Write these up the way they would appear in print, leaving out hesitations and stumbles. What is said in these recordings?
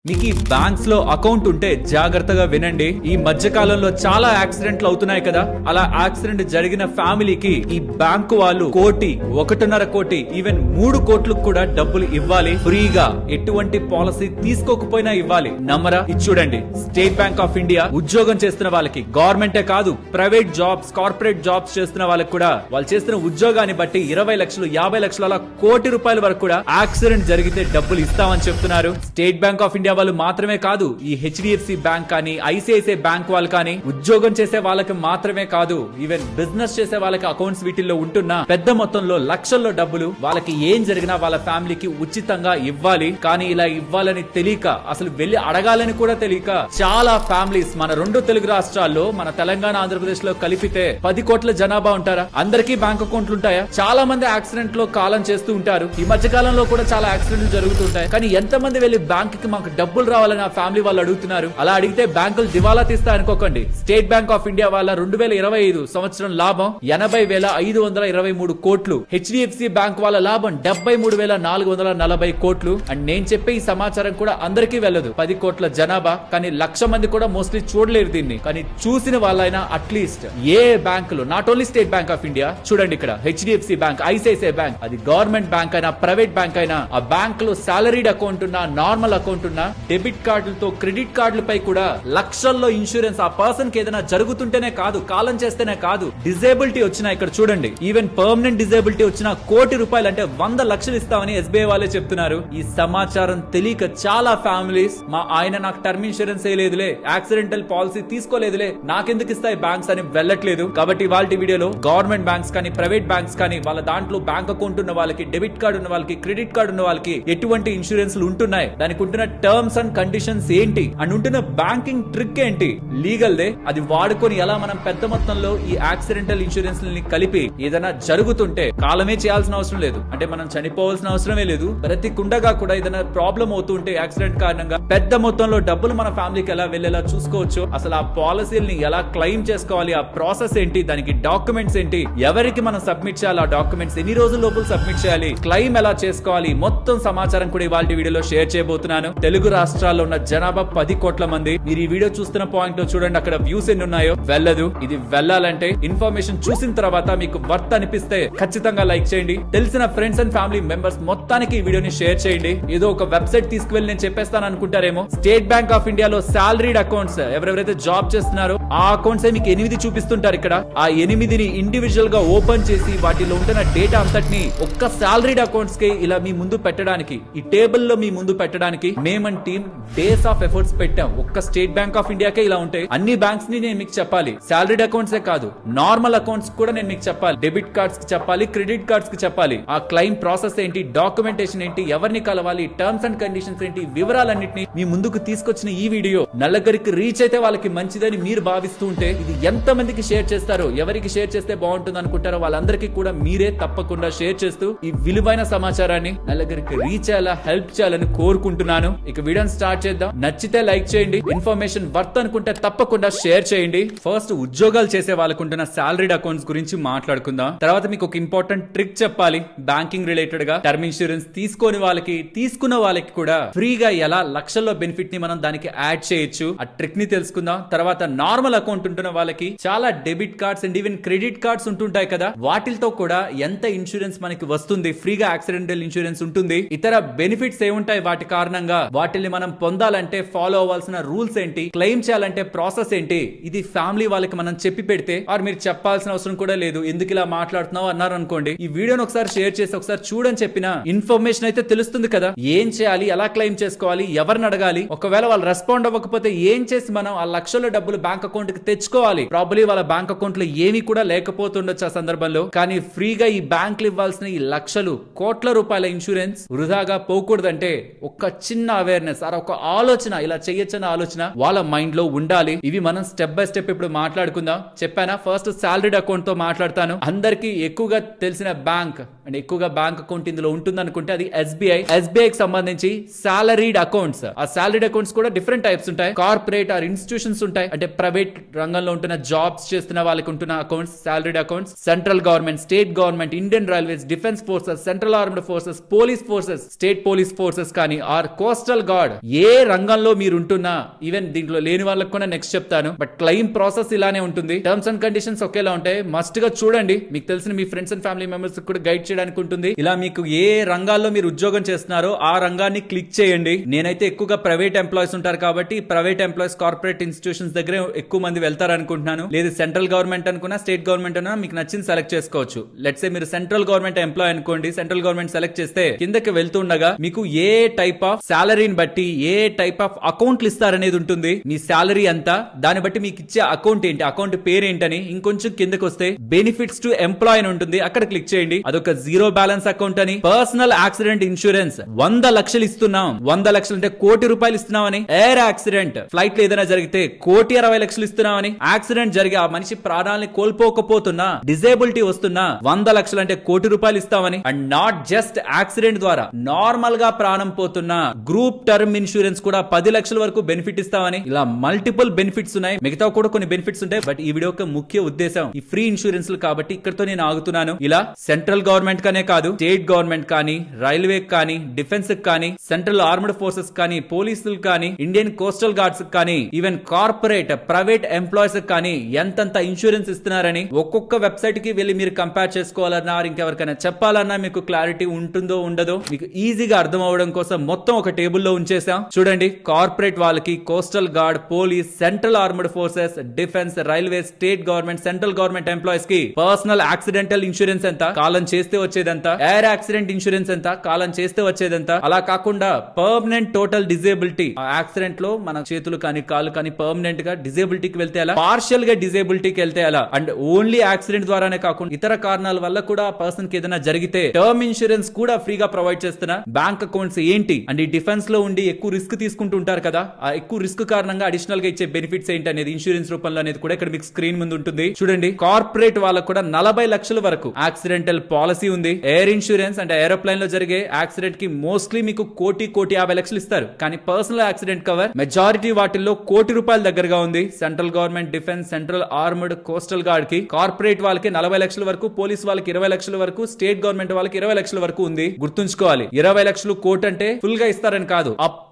మీకు ఈ బ్యాంక్స్ లో అకౌంట్ ఉంటే జాగ్రత్తగా వినండి. ఈ మధ్య కాలంలో చాలా యాక్సిడెంట్లు అవుతున్నాయి కదా. అలా యాక్సిడెంట్ జరిగిన ఫ్యామిలీకి ఈ బ్యాంకు వాళ్ళు 1.5 కోటి ఈవెన్ 3 కోట్లకు కూడా డబ్బులు ఇవ్వాలి ఫ్రీగా. ఎటువంటి పాలసీ తీసుకోకపోయినా ఇవ్వాలి. నమ్మరా? ఇది చూడండి. స్టేట్ బ్యాంక్ ఆఫ్ ఇండియా ఉద్యోగం చేస్తున్న వాళ్ళకి, గవర్నమెంటే కాదు ప్రైవేట్ జాబ్స్, కార్పొరేట్ జాబ్స్ చేస్తున్న వాళ్ళకి కూడా వాళ్ళు చేస్తున్న ఉద్యోగాన్ని బట్టి 20 లక్షలు, 50 లక్షలు, అలా ₹1 వరకు కూడా యాక్సిడెంట్ జరిగితే డబ్బులు ఇస్తామని చెప్తున్నారు. స్టేట్ బ్యాంక్ ఆఫ్ ఇండియా వాళ్ళు మాత్రమే కాదు, ఈ హెచ్డిఎఫ్సి బ్యాంక్ కానీ, ఐసిఐసిఐ బ్యాంక్ వాళ్ళు కానీ, ఉద్యోగం చేసే వాళ్ళకి మాత్రమే కాదు, ఈవెన్ బిజినెస్ చేసే వాళ్ళకి అకౌంట్స్ వీటిల్లో ఉంటున్న పెద్ద మొత్తంలో లక్షల్లో డబ్బులు వాళ్ళకి ఏం జరిగినా వాళ్ళ ఫ్యామిలీకి ఉచితంగా ఇవ్వాలి. కానీ ఇలా ఇవ్వాలని తెలియక, అసలు వెళ్లి అడగాలని కూడా తెలియక చాలా ఫ్యామిలీస్ మన 2 తెలుగు రాష్ట్రాల్లో, మన తెలంగాణ, ఆంధ్రప్రదేశ్ లో కలిపితే 10 కోట్ల జనాభా ఉంటారా? అందరికీ బ్యాంక్ అకౌంట్లు ఉంటాయా? చాలా మంది యాక్సిడెంట్ లో కాలం చేస్తూ ఉంటారు. ఈ మధ్య కాలంలో కూడా చాలా యాక్సిడెంట్లు జరుగుతుంటాయి. కానీ ఎంతమంది వెళ్లి బ్యాంక్ కి మాకు డబ్బులు రావాలని ఆ ఫ్యామిలీ వాళ్ళు అడుగుతున్నారు? అలా అడిగితే బ్యాంకులు దివాలా తీస్తా అనుకోకండి. స్టేట్ బ్యాంక్ ఆఫ్ ఇండియా వాళ్ళ 2025 సంవత్సరం లాభం 80,523 కోట్లు, హెచ్డిఎఫ్సి బ్యాంక్ వాళ్ళ లాభం 73,440 కోట్లు. అండ్ నేను చెప్పే ఈ సమాచారం కూడా అందరికీ వెళ్ళదు. 10 కోట్ల జనాభా, కానీ 1,00,000 మంది కూడా మోస్ట్లీ చూడలేరు దీన్ని. కానీ చూసిన వాళ్ళైనా అట్లీస్ట్ ఏ బ్యాంకులు, not only state bank of India, చూడండి ఇక్కడ హెచ్డిఎఫ్సి బ్యాంక్, ఐసిఐసిఐ బ్యాంక్, అది గవర్నమెంట్ బ్యాంక్ అయినా ప్రైవేట్ బ్యాంక్ అయినా, ఆ బ్యాంక్ లో సాలరీడ్ అకౌంట్ ఉన్నా, నార్మల్ అకౌంట్ ఉన్నా, డెబిట్ కార్డులతో, క్రెడిట్ కార్డులపై కూడా లక్షల్లో ఇన్సూరెన్స్. ఆ పర్సన్ కి ఏదైనా జరుగుతుంటేనే కాదు, కాలం చేస్తేనే కాదు, డిజేబిలిటీ వచ్చినా, ఇక్కడ చూడండి, ఈవెన్ పర్మనెంట్ డిజేబిలిటీ వచ్చినా ₹1,00,00,000 అంటే 100 లక్షలు ఇస్తామని ఎస్బీఐ వాళ్ళే చెప్తున్నారు. ఈ సమాచారం తెలియక చాలా ఫ్యామిలీస్, మా ఆయన నాకు టర్మ్ ఇన్సూరెన్స్ లేదులే, యాక్సిడెంటల్ పాలసీ తీసుకోలేదులే, నాకెందుకు ఇస్తాయి బ్యాంక్స్ అని వెళ్ళట్లేదు. కాబట్టి వాళ్ళ వీడియోలో గవర్నమెంట్ బ్యాంక్స్ కానీ, ప్రైవేట్ బ్యాంక్స్ కానీ, వాళ్ళ దాంట్లో బ్యాంక్ అకౌంట్ ఉన్న వాళ్ళకి, డెబిట్ కార్డు ఉన్న వాళ్ళకి, క్రెడిట్ కార్డు ఉన్న వాళ్ళకి ఎటువంటి ఇన్సూరెన్స్లు ఉంటున్నాయి, దానికి ఉంటున్న టర్మ్స్ అండ్ కండిషన్స్ ఏంటి, అండ్ ఉంటున్న బ్యాంకింగ్ ట్రిక్ ఏంటి, లీగల్ దే, అది వాడుకొని ఎలా మనం పెద్ద మొత్తంలో ఈ యాక్సిడెంటల్ ఇన్సూరెన్స్ కలిపి ఏదైనా జరుగుతుంటే కాలమే చేయాల్సిన అవసరం లేదు. అంటే మనం చనిపోవాల్సిన అవసరమే లేదు. బ్రతికుండగా కూడా ఏదైనా ప్రాబ్లం అవుతుంటే యాక్సిడెంట్ కారణంగా పెద్ద మొత్తంలో డబ్బులు మన ఫ్యామిలీకి ఎలా వెళ్లేలా చూసుకోవచ్చు. అసలు ఆ పాలసీని ఎలా క్లెయిమ్ చేసుకోవాలి, ఆ ప్రాసెస్ ఏంటి, దానికి డాక్యుమెంట్స్ ఏంటి, ఎవరికి మనం సబ్మిట్ చేయాలి, ఆ డాక్యుమెంట్స్ ఎన్ని రోజుల లోపల సబ్మిట్ చేయాలి, క్లెయిమ్ ఎలా చేసుకోవాలి, మొత్తం సమాచారం కూడా ఇవాళ వీడియోలో షేర్ చేయబోతున్నాను. తెలుగు రాష్ట్రాల్లో ఉన్న జనాభా 10 కోట్ల మంది. మీరు ఈ వీడియో చూస్తున్న పాయింట్ లో చూడండి, అక్కడ వ్యూస్ ఎన్ని ఉన్నాయో. వెళ్ళదు. ఇది వెళ్ళాలంటే ఇన్ఫర్మేషన్ చూసిన తర్వాత మీకు వర్త్ అనిపిస్తే ఖచ్చితంగా లైక్ చేయండి. తెలిసిన ఫ్రెండ్స్ అండ్ ఫ్యామిలీ మెంబర్స్ మొత్తానికి ఈ వీడియోని షేర్ చేయండి. ఏదో ఒక వెబ్సైట్ తీసుకువెళ్ళి నేను చెప్పేస్తాను అనుకుంటారేమో. స్టేట్ బ్యాంక్ ఆఫ్ ఇండియాలో సాలరీడ్ అకౌంట్స్, ఎవరెవరైతే జాబ్ చేస్తున్నారో ఆ అకౌంట్స్ మీకు 8 చూపిస్తుంటారు ఇక్కడ. ఆ 8ని ఇండివిజువల్ గా ఓపెన్ చేసి వాటిలో ఉంటున్న డేటా అంతటిని ఒక్క సాలరీడ్ అకౌంట్స్ కి ఇలా మీ ముందు పెట్టడానికి, ఈ టేబుల్ లో మీ ముందు పెట్టడానికి mammon team days of efforts పెట్టాం. ఒక్క స్టేట్ బ్యాంక్ ఆఫ్ ఇండియాకే ఇలా ఉంటాయి. అన్ని బ్యాంక్స్ ని నేను మీకు చెప్పాలి. సాలరీడ్ అకౌంట్స్ కాదు, నార్మల్ అకౌంట్స్ కూడా నేను మీకు చెప్పాలి. డెబిట్ కార్డ్స్ కి చెప్పాలి, క్రెడిట్ కార్డ్స్ కి చెప్పాలి. ఆ క్లెయిమ్ ప్రాసెస్ ఏంటి, డాక్యుమెంటేషన్ ఏంటి, ఎవరిని కలవాలి, టర్మ్స్ అండ్ కండిషన్స్ ఏంటి, వివరాలన్నింటినీ మీ ముందుకు తీసుకొచ్చిన ఈ వీడియో నలుగురికి రీచ్ అయితే వాళ్ళకి మంచిదని మీరు భావిస్తూ ఉంటే, ఇది ఎంత మందికి షేర్ చేస్తారో, ఎవరికి షేర్ చేస్తే బాగుంటుంది అనుకుంటారో వాళ్ళందరికీ కూడా మీరే తప్పకుండా షేర్ చేస్తూ ఈ విలువైన సమాచారాన్ని నలుగురికి రీచ్ అయ్యేలా హెల్ప్ చేయాలని కోరుకుంటున్నాను. ఇక వీడియోని స్టార్ట్ చేద్దాం. నచ్చితే లైక్ చేయండి, ఇన్ఫర్మేషన్ వర్త్ అనుకుంటే తప్పకుండా షేర్ చేయండి. ఫస్ట్ ఉద్యోగాలు చేసే వాళ్ళకుంటున్న సాలరీడ్ అకౌంట్స్ గురించి మాట్లాడుకుందాం. తర్వాత మీకు ఒక ఇంపార్టెంట్ ట్రిక్ చెప్పాలి బ్యాంకింగ్ రిలేటెడ్ గా. టర్మ్ ఇన్సూరెన్స్ తీసుకోని వాళ్ళకి, తీసుకున్న వాళ్ళకి కూడా ఫ్రీగా ఎలా లక్షల్లో బెనిఫిట్ ని మనం దానికి యాడ్ చేయొచ్చు, ఆ ట్రిక్ ని తెలుసుకుందాం. తర్వాత నార్మల్ అకౌంట్ ఉంటున్న వాళ్ళకి చాలా debit cards and even credit cards ఉంటుంటాయి కదా, వాటితో కూడా ఎంత ఇన్సూరెన్స్ మనకి వస్తుంది, ఫ్రీగా యాక్సిడెంటల్ ఇన్సూరెన్స్ ఉంటుంది, ఇతర బెనిఫిట్స్ ఏముంటాయి వాటి కారణంగా, వాటిని మనం పొందాలంటే ఫాలో అవ్వాల్సిన రూల్స్ ఏంటి, క్లెయిమ్ చేయాలంటే ప్రాసెస్ ఏంటి, ఇది ఫ్యామిలీ వాళ్ళకి మనం చెప్పి పెడితే, ఆర్ మీరు చెప్పాల్సిన అవసరం కూడా లేదు, ఎందుకు ఇలా మాట్లాడుతున్నావు అన్నారు అనుకోండి, ఈ వీడియోని ఒకసారి షేర్ చేసి ఒకసారి చూడని చెప్పిన ఇన్ఫర్మేషన్ అయితే తెలుస్తుంది కదా. ఏం చేయాలి, ఎలా క్లెయిమ్ చేసుకోవాలి, ఎవరిని అడగాలి, ఒకవేళ వాళ్ళు రెస్పాండ్ అవ్వకపోతే ఏం చేసి మనం ఆ లక్షల డబ్బులు బ్యాంక్ అకౌంట్ కి తెచ్చుకోవాలి. ప్రాబ్లీ వాళ్ళ బ్యాంక్ అకౌంట్ లో ఏమీ కూడా లేకపోతుండొచ్చు ఆ సందర్భంలో. కానీ ఫ్రీగా ఈ బ్యాంకులు ఇవ్వాల్సిన ఈ లక్షలు, కోట్ల రూపాయల ఇన్సూరెన్స్ వృధాగా పోకూడదంటే ఒక చిన్న అవేర్నెస్, ఒక ఆలోచన, ఇలా చేయొచ్చన్న ఆలోచన వాళ్ళ మైండ్ లో ఉండాలి. ఇవి మనం స్టెప్ బై స్టెప్ ఇప్పుడు మాట్లాడుకుందాం. చెప్పానా, ఫస్ట్ సాలరీడ్ అకౌంట్ తో మాట్లాడతాను. అందరికి ఎక్కువగా తెలిసిన బ్యాంక్ అండ్ ఎక్కువగా బ్యాంక్ అకౌంట్ ఇందులో ఉంటుంది అనుకుంటే అది ఎస్బీఐ. ఎస్బీఐకి సంబంధించి సాలరీడ్ అకౌంట్స్, ఆ సాలరీడ్ అకౌంట్స్ కూడా డిఫరెంట్ టైప్స్ ఉంటాయి. కార్పొరేట్ ఆర్ ఇన్స్టిట్యూషన్స్ ఉంటాయి, అంటే ప్రైవేట్ రంగంలో ఉంటున్న జాబ్స్ చేస్తున్న వాళ్ళకి ఉంటున్న accounts, salaried accounts. Central government, state government, Indian railways, defence forces, central armed forces, police forces, state police forces కానీ, ఆర్ కోస్టల్ గాడ్, ఏ రంగంలో మీరు ఉంటున్నా, ఈవెన్ దీంట్లో లేని వాళ్ళకి కూడా నెక్స్ట్ చెప్తాను, బట్ క్లెయిమ్ ప్రాసెస్ ఇలానే ఉంటుంది. టర్మ్స్ అండ్ కండిషన్స్ ఒకేలా ఉంటాయి. మస్ట్ గా చూడండి. మీకు తెలిసిన మీ ఫ్రెండ్స్ అండ్ ఫ్యామిలీ మెంబర్స్ కూడా గైడ్ చేయడానికి ఉంటుంది. ఇలా మీకు ఏ రంగాల్లో మీరు ఉద్యోగం చేస్తున్నారో ఆ రంగాన్ని క్లిక్ చేయండి. నేనైతే ఎక్కువగా ప్రైవేట్ ఎంప్లాయీస్ ఉంటారు కాబట్టి ప్రైవేట్ ఎంప్లాయీస్ కార్పొరేట్ ఇన్స్టిట్యూషన్స్ దగ్గర ఎక్కువ మంది వెళ్తారు అనుకుంటున్నాను. లేదు సెంట్రల్ గవర్నమెంట్ అనుకున్నా, స్టేట్ గవర్నమెంట్ అన్నా మీకు నచ్చింది సెలెక్ట్ చేసుకోవచ్చు. లెట్స్ సే మీరు సెంట్రల్ గవర్నమెంట్ ఎంప్లాయ్ అనుకోండి. సెంట్రల్ గవర్నమెంట్ సెలెక్ట్ చేస్తే కిందకి వెళ్తుండగా మీకు ఏ టైప్ ఆఫ్ సాలరీని బట్టి ఏ టైప్ ఆఫ్ అకౌంట్లు ఇస్తారనేది ఉంటుంది. మీ సాలరీ ఎంత, దాన్ని బట్టి మీకు ఇచ్చే అకౌంట్ ఏంటి, అకౌంట్ పేరు ఏంటని. ఇంకొంచెం కిందకి వస్తే బెనిఫిట్స్ టు ఎంప్లాయ్ అని ఉంటుంది. అక్కడ క్లిక్ చేయండి. అదొక జీరో బ్యాలెన్స్ అకౌంట్ అని. పర్సనల్ యాక్సిడెంట్ ఇన్సూరెన్స్ 100 లక్షలు ఇస్తున్నాం. 100 లక్షలు అంటే ₹1,00,00,000 ఇస్తున్నామని. ఎయిర్ యాక్సిడెంట్, ఫ్లైట్ లో ఏదైనా జరిగితే ₹1,60,00,000 ఇస్తున్నామని. యాక్సిడెంట్ జరిగి ఆ మనిషి ప్రాణాలని కోల్పోకపోతున్నా, డిజేబిలిటీ వస్తున్నా 100 లక్షలు అంటే ₹1,00,00,000 ఇస్తామని. అండ్ నాట్ జస్ట్ యాక్సిడెంట్ ద్వారా నార్మల్ గా ప్రాణం పోతున్నా గ్రూప్ టర్మ్ ఇన్సూరెన్స్ కూడా 10 లక్షల వరకు బెనిఫిట్ ఇస్తామని. ఇలా మల్టిపుల్ బెనిఫిట్స్ ఉన్నాయి. మిగతా కూడా కొన్ని బెనిఫిట్స్ ఉంటాయి. బట్ ఈ వీడియో యొక్క ముఖ్య ఉద్దేశం ఈ ఫ్రీ ఇన్సూరెన్స్ కాబట్టి ఇక్కడతో నేను ఆగుతున్నాను. ఇలా సెంట్రల్ గవర్నమెంట్ కానే కాదు, స్టేట్ గవర్నమెంట్ కానీ, రైల్వే కానీ, డిఫెన్స్ కానీ, సెంట్రల్ ఆర్మ్డ్ ఫోర్సెస్ కానీ, పోలీసులు కానీ, ఇండియన్ కోస్టల్ గార్డ్స్ కానీ, ఈవెన్ కార్పొరేట్ ప్రైవేట్ ఎంప్లాయీస్ కానీ ఎంతంత ఇన్సూరెన్స్ ఇస్తున్నారని ఒక్కొక్క వెబ్సైట్ కి వెళ్ళి మీరు కంపేర్ చేసుకోవాలన్నా, ఇంకెవరికైనా చెప్పాలన్నా మీకు క్లారిటీ ఉంటుందో ఉండదో మీకు ఈజీగా అర్థం అవడం కోసం మొత్తం ఒక టేబుల్ లో ఉంచేసాం. చూడండి, కార్పొరేట్ వాళ్ళకి coastal gourd, police, central armed forces, defence, railway, state government, central government employees కి పర్సనల్ యాక్సిడెంటల్ ఇన్సూరెన్స్ ఎంత, కాలం చేస్తే వచ్చేదంత. ఎయిర్ యాక్సిడెంట్ ఇన్సూరెన్స్ ఎంత, కాలం చేస్తే వచ్చేదంత. అలా కాకుండా పర్మనెంట్ టోటల్ డిజేబిలిటీ, యాక్సిడెంట్ లో మన చేతులు కానీ కాళ్ళు కానీ పర్మనెంట్ గా డిజేబిలిటీకి వెళ్తే అలా, పార్షియల్ గా డిజేబిలిటీకి వెళ్తే అలా. అండ్ ఓన్లీ యాక్సిడెంట్ ద్వారానే కాకుండా ఇతర కారణాల వల్ల కూడా ఆ పర్సన్ కి ఏదైనా జరిగితే టర్మ్ ఇన్సూరెన్స్ కూడా ఫ్రీగా ప్రొవైడ్ చేస్తున్నా. బ్యాంక్ అకౌంట్స్ ఏంటి, అండ్ ఈ డిఫెన్స్ లో ఉండి ఎక్కువ రిస్క్ తీసుకుంటూ ఉంటారు కదా, ఆ ఎక్కువ రిస్క్ కారణంగా అడిషనల్ గా ఇచ్చే బెనిఫిట్స్ ఏంటి అనేది ఇన్సూరెన్స్ రూపంలో అనేది కూడా ఇక్కడ మీకు స్క్రీన్ ముందు ఉంటుంది. చూడండి, కార్పొరేట్ వాళ్ళకు కూడా 40 లక్షల వరకు యాక్సిడెంటల్ పాలసీ ఉంది. ఎయిర్ ఇన్సూరెన్స్ అంటే ఏరోప్లేన్ లో జరిగే యాక్సిడెంట్ కి మోస్ట్లీ మీకు ₹1,50,00,000 ఇస్తారు. కానీ పర్సనల్ యాక్సిడెంట్ కవర్ మెజారిటీ వాటిల్లో ₹1,00,00,000 దగ్గరగా ఉంది. Central government, defence, central armed, coastal gourd కి. కార్పొరేట్ వాళ్ళకి 40 లక్షల వరకు, పోలీస్ వాళ్ళకి 20 లక్షల వరకు, స్టేట్ గవర్నమెంట్ వాళ్ళకి 20 లక్షల వరకు ఉంది. గుర్తుంచుకోవాలి, 20 లక్షలు కోట్ అంటే ఫుల్ గా ఇస్తారని కాదు, అప్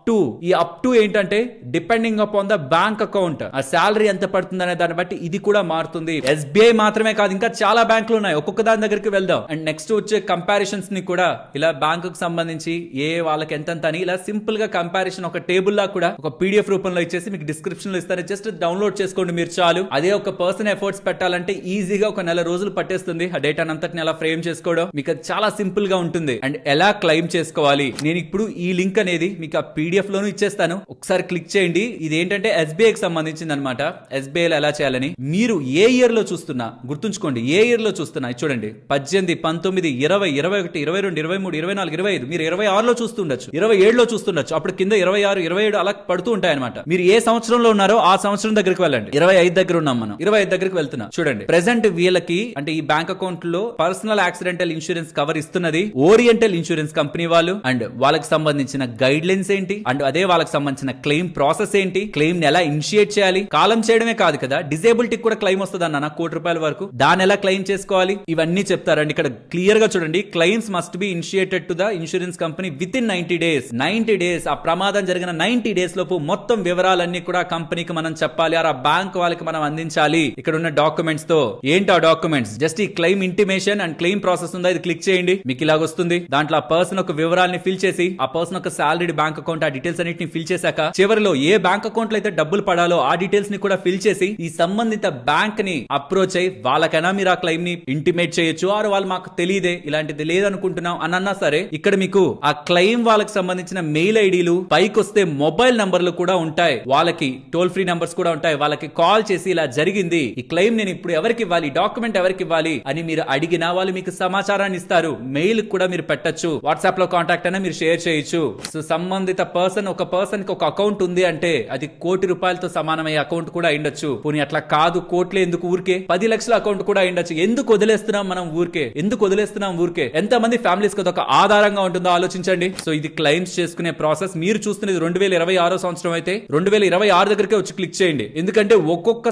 టు ఏంటంటే depending upon the bank account, ఆ శాలరీ ఎంత పడుతుంది అనే దాన్ని బట్టి ఇది కూడా మారుతుంది. ఎస్బీఐ మాత్రమే కాదు, ఇంకా చాలా బ్యాంకులు ఉన్నాయి. ఒక్కొక్క దాని దగ్గరికి వెళ్దాం. అండ్ నెక్స్ట్ వచ్చే కంపారిజన్స్ ని కూడా ఇలా బ్యాంకు కు సంబంధించి ఏ వాళ్ళకి ఎంత అని ఇలా సింపుల్ గా కంపారిజన్ ఒక టేబుల్ లా కూడా ఒక పీడిఎఫ్ రూపంలో ఇచ్చేసి మీకు డిస్క్రిప్షన్ లో ఇస్తాను. జస్ట్ డౌన్లోడ్ చేసుకోండి మీరు చాలు. అదే ఒక పర్సన్ ఎఫర్ట్స్ పెట్టాలంటే ఈజీగా ఒక నెల రోజులు పట్టేస్తుంది. ఆ డేటా అంతటిని అలా ఫ్రేమ్ చేసుకోవడం మీకు చాలా సింపుల్ గా ఉంటుంది. అండ్ ఎలా క్లెయిమ్ చేసుకోవాలి, నేను ఇప్పుడు ఈ లింక్ అనేది మీకు ఆ పీడిఎఫ్ లోను ఇచ్చేస్తాను. ఒకసారి క్లిక్ చేయండి. ఇది ఏంటంటే ఎస్బీఐ కి సంబంధించింది అనమాట. ఎస్బీఐ ఎలా చేయాలని మీరు ఏ ఇయర్ లో చూస్తున్నా గుర్తుంచుకోండి. ఏ ఇయర్ లో చూస్తున్నా చూడండి, 18, 19, 20, 21, 22, 23, 24, 25, మీరు 26 లో చూస్తుండొచ్చు, 27 లో చూస్తుండొచ్చు. అప్పుడు కింద 26, 27 అలా పడుతూ ఉంటాయి అనమాట. మీరు ఏ సంవత్సరంలో ఉన్నారో ఆ సంవత్సరం దగ్గరికి వెళ్ళండి. 25 దగ్గర ఉన్నాం మనం, 25 దగ్గరికి వెళ్తున్నా. చూడండి, ప్రెసెంట్ వీళ్ళకి అంటే ఈ బ్యాంక్ అకౌంట్ లో పర్సనల్ యాక్సిడెంటల్ ఇన్సూరెన్స్ కవర్ ఇస్తున్నది ఓరియంటల్ ఇన్సూరెన్స్ కంపెనీ వాళ్ళు. అండ్ వాళ్ళకి సంబంధించిన గైడ్ లైన్స్ ఏంటి, అండ్ అదే వాళ్ళకి సంబంధించిన క్లెయిమ్ ప్రాసెస్ ఏంటి, క్లెయిమ్ ఎలా ఇనిషియేట్ చేయాలి, కాలం చేయడమే కాదు కదా, డిజేబిలిటీ కూడా క్లెయిమ్ వస్తుంది అన్న ₹1,00,00,000 వరకు, దాని ఎలా క్లెయిమ్ చేసుకోవాలి ఇవన్నీ చెప్తారండి. ఇక్కడ క్లియర్ గా చూడండి, claims must be initiated to the insurance company with in 90 days. ఆ ప్రమాదం జరిగిన 90 డేస్ లోపు మొత్తం వివరాలన్నీ కూడా కంపెనీకి మనం చెప్పాలి, ఆ బ్యాంక్ వాళ్ళకి మనం అందించాలి. ఇక్కడ ఉన్న డాక్యుమెంట్స్ తో ఏంటి ఆ డాక్యుమెంట్స్, జస్ట్ ఈ claim intimation and claim process ఉందా, ఇది క్లిక్ చేయండి. మీకు ఇలాగ వస్తుంది. దాంట్లో ఆ పర్సన్ ఒక వివరాలని ఫిల్ చేసి, ఆ పర్సన్ ఒక సాలరీ బ్యాంక్ అకౌంట్ ఆ డీటెయిల్స్ అన్నిటిని ఫిల్ చేశాక చివరిలో ఏ బ్యాంక్ అకౌంట్ లో అయితే డబ్బులు పడాలో ఆ డీటెయిల్స్ ని కూడా ఫిల్ చేసి ఈ సంబంధిత బ్యాంక్ ని అప్రోచ్ అయ్యి వాళ్ళకైనా మీరు ఆ క్లెయిమ్ ని ఇంటిమేట్ చేయొచ్చు. ఆరు వాళ్ళు మాకు తెలియదే ఇలాంటిది లేదనుకుంటున్నాం అన్నా సరే ఇక్కడ మీకు ఆ క్లెయిమ్ వాళ్ళకి సంబంధించిన మెయిల్ ఐడీలు, పైకి వస్తే మొబైల్ నంబర్లు కూడా ఉంటాయి. వాళ్ళకి టోల్ ఫ్రీ నంబర్స్ కూడా ఉంటాయి. వాళ్ళకి కాల్ చేసి ఇలా జరిగింది, ఈ క్లెయిమ్ నేను ఇప్పుడు ఎవరికి ఇవ్వాలి, డాక్యుమెంట్ ఎవరికి ఇవ్వాలి అని మీరు అడిగినా వాళ్ళు మీకు సమాచారాన్ని ఇస్తారు. మెయిల్ కూడా మీరు పెట్టచ్చు, వాట్సాప్ లో కాంటాక్ట్ అయినా మీరు షేర్ చేయొచ్చు. సో సంబంధిత పర్సన్ ఒక పర్సన్ కి ఒక అకౌంట్ ఉంది అంటే అది ₹1,00,00,000 సమానమయ్యే అకౌంట్ కూడా అయ్యుండొచ్చు. పోనీ అట్లా కాదు, కోట్లే ఎందుకు, ఊరికే 10 లక్షల అకౌంట్ కూడా అయ్యుండొచ్చు. ఎందుకు వదిలేస్తున్నాం మనం ఊరికే, ఎంత మంది ఫ్యామిలీస్ కి ఒక ఆధారంగా ఉంటుందో ఆలోచించండి. సో ఇది క్లెయిమ్స్ చేసుకునే ప్రాసెస్. మీరు చూస్తున్నది 2026 సంవత్సరం అయితే 2026 దగ్గరకే వచ్చి క్లిక్ చేయండి. ఎందుకంటే ఒక్కొక్క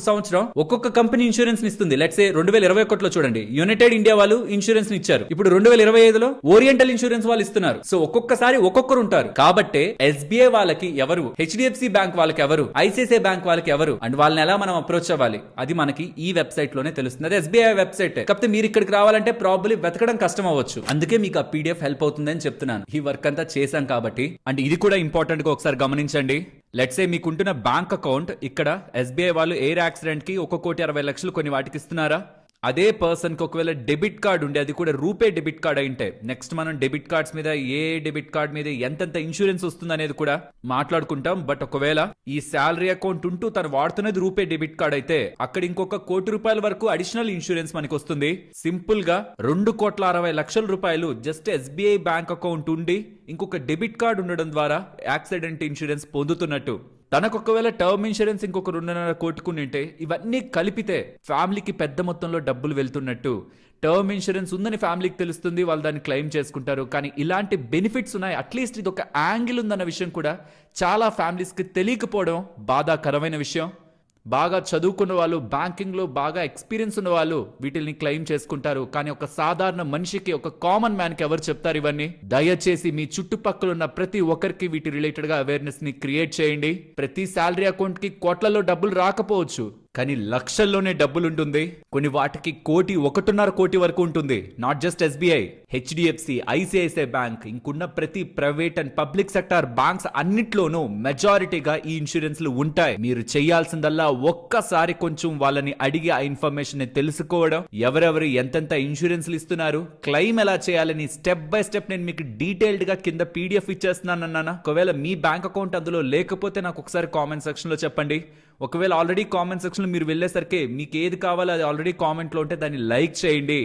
సంవత్సరం ఒక్కొక్క కంపెనీ ఇన్సూరెన్స్ ఇస్తుంది. లెట్స్ సే 2021లో చూడండి, యునైటెడ్ ఇండియా వాళ్ళు ఇన్సూరెన్స్ ఇచ్చారు. ఇప్పుడు 2025లో ఓరియంటల్ ఇన్సూరెన్స్ వాళ్ళు ఇస్తున్నారు. సో ఒక్కొక్కసారి ఒక్కొక్కరు ఉంటారు. కాబట్టే ఎస్బీఐ వాళ్ళకి ఎవరు, హెచ్డిఎఫ్సి బ్యాంక్ వాళ్ళకి ఎవరు, ఐసిఐసిఐ బ్యాంక్ వాళ్ళకి ఎవరు అండ్ వాళ్ళని ఎలా మనం అప్రోచ్ అవ్వాలి అది మనకి ఈ వెబ్సైట్ లోనే తెలుస్తుంది. అది ఎస్బీఐ వెబ్సైట్. కాకపోతే మీరు ఇక్కడికి రావాలంటే ప్రాబ్లీ వెతకడం కష్టం అవ్వచ్చు. అందుకే మీకు ఆ పీడిఎఫ్ హెల్ప్ అవుతుంది అని చెప్తున్నాను. ఈ వర్క్ అంతా చేశాం కాబట్టి. అండ్ ఇది కూడా ఇంపార్టెంట్ గా ఒకసారి గమనించండి. లెట్స్ సే మీకుంటున్న బ్యాంక్ అకౌంట్ ఇక్కడ ఎస్బీఐ వాళ్ళు ఎయిర్ యాక్సిడెంట్ కి 1,60,00,000 కొన్ని వాటికి ఇస్తున్నారా? అదే పర్సన్ కి ఒకవేళ డెబిట్ కార్డ్ ఉండే, అది కూడా రూపే డెబిట్ కార్డ్ అయింటే, నెక్స్ట్ మనం డెబిట్ కార్డ్స్ మీద ఏ డెబిట్ కార్డ్ మీద ఎంతెంత ఇన్సూరెన్స్ వస్తుంది అనేది కూడా మాట్లాడుకుంటాం. బట్ ఒకవేళ ఈ శాలరీ అకౌంట్ ఉంటూ తను వాడుతున్నది రూపే డెబిట్ కార్డ్ అయితే అక్కడ ఇంకొక ₹1,00,00,000 వరకు అడిషనల్ ఇన్సూరెన్స్ మనకి వస్తుంది. సింపుల్ గా ₹2,60,00,000 జస్ట్ ఎస్బీఐ బ్యాంక్ అకౌంట్ ఉండి ఇంకొక డెబిట్ కార్డ్ ఉండడం ద్వారా యాక్సిడెంట్ ఇన్సూరెన్స్ పొందుతున్నట్టు. తనకు ఒకవేళ టర్మ్ ఇన్సూరెన్స్ ఇంకొక ₹2,50,00,000 ఉంటే ఇవన్నీ కలిపితే ఫ్యామిలీకి పెద్ద మొత్తంలో డబ్బులు వెళ్తున్నట్టు. టర్మ్ ఇన్సూరెన్స్ ఉందని ఫ్యామిలీకి తెలుస్తుంది, వాళ్ళు దాన్ని క్లెయిమ్ చేసుకుంటారు. కానీ ఇలాంటి బెనిఫిట్స్ ఉన్నాయి, అట్లీస్ట్ ఇది ఒక యాంగిల్ ఉందన్న విషయం కూడా చాలా ఫ్యామిలీస్కి తెలియకపోవడం బాధాకరమైన విషయం. బాగా చదువుకున్న వాళ్ళు, బ్యాంకింగ్ లో బాగా ఎక్స్పీరియన్స్ ఉన్న వాళ్ళు వీటిని క్లెయిమ్ చేసుకుంటారు. కానీ ఒక సాధారణ మనిషికి, ఒక కామన్ మ్యాన్ కి ఎవరు చెప్తారు ఇవన్నీ? దయచేసి మీ చుట్టుపక్కల ఉన్న ప్రతి ఒక్కరికి వీటి రిలేటెడ్ గా అవేర్నెస్ ని క్రియేట్ చేయండి. ప్రతి శాలరీ అకౌంట్ కి కోట్లలో డబ్బులు రాకపోవచ్చు, కానీ లక్షల్లోనే డబ్బులు ఉంటుంది. కొన్ని వాటికి 1,50,00,000 వరకు ఉంటుంది. Not just SBI, HDFC, ICICI bank, ఇంకున్న ప్రతి private and public sector banks అన్నిట్లోనూ మెజారిటీగా ఈ ఇన్సూరెన్స్లు ఉంటాయి. మీరు చేయాల్సిందల్లా ఒక్కసారి కొంచెం వాళ్ళని అడిగి ఆ ఇన్ఫర్మేషన్ ని తెలుసుకోవడం, ఎవరెవరు ఎంతెంత ఇన్సూరెన్స్లు ఇస్తున్నారు, క్లెయిమ్ ఎలా చేయాలని స్టెప్ బై స్టెప్ నేను మీకు డీటెయిల్డ్ గా కింద పీడిఎఫ్ ఇచ్చేస్తున్నానన్నా. ఒకవేళ మీ బ్యాంక్ అకౌంట్ అందులో లేకపోతే నాకు ఒకసారి కామెంట్ సెక్షన్ లో చెప్పండి. ఒకవేళ ఆల్రెడీ కామెంట్ సెక్షన్ లో మీరు వెళ్ళేసరికి మీకు ఏది కావాలో అది ఆల్రెడీ కామెంట్ లో ఉంటే దాన్ని లైక్ చేయండి.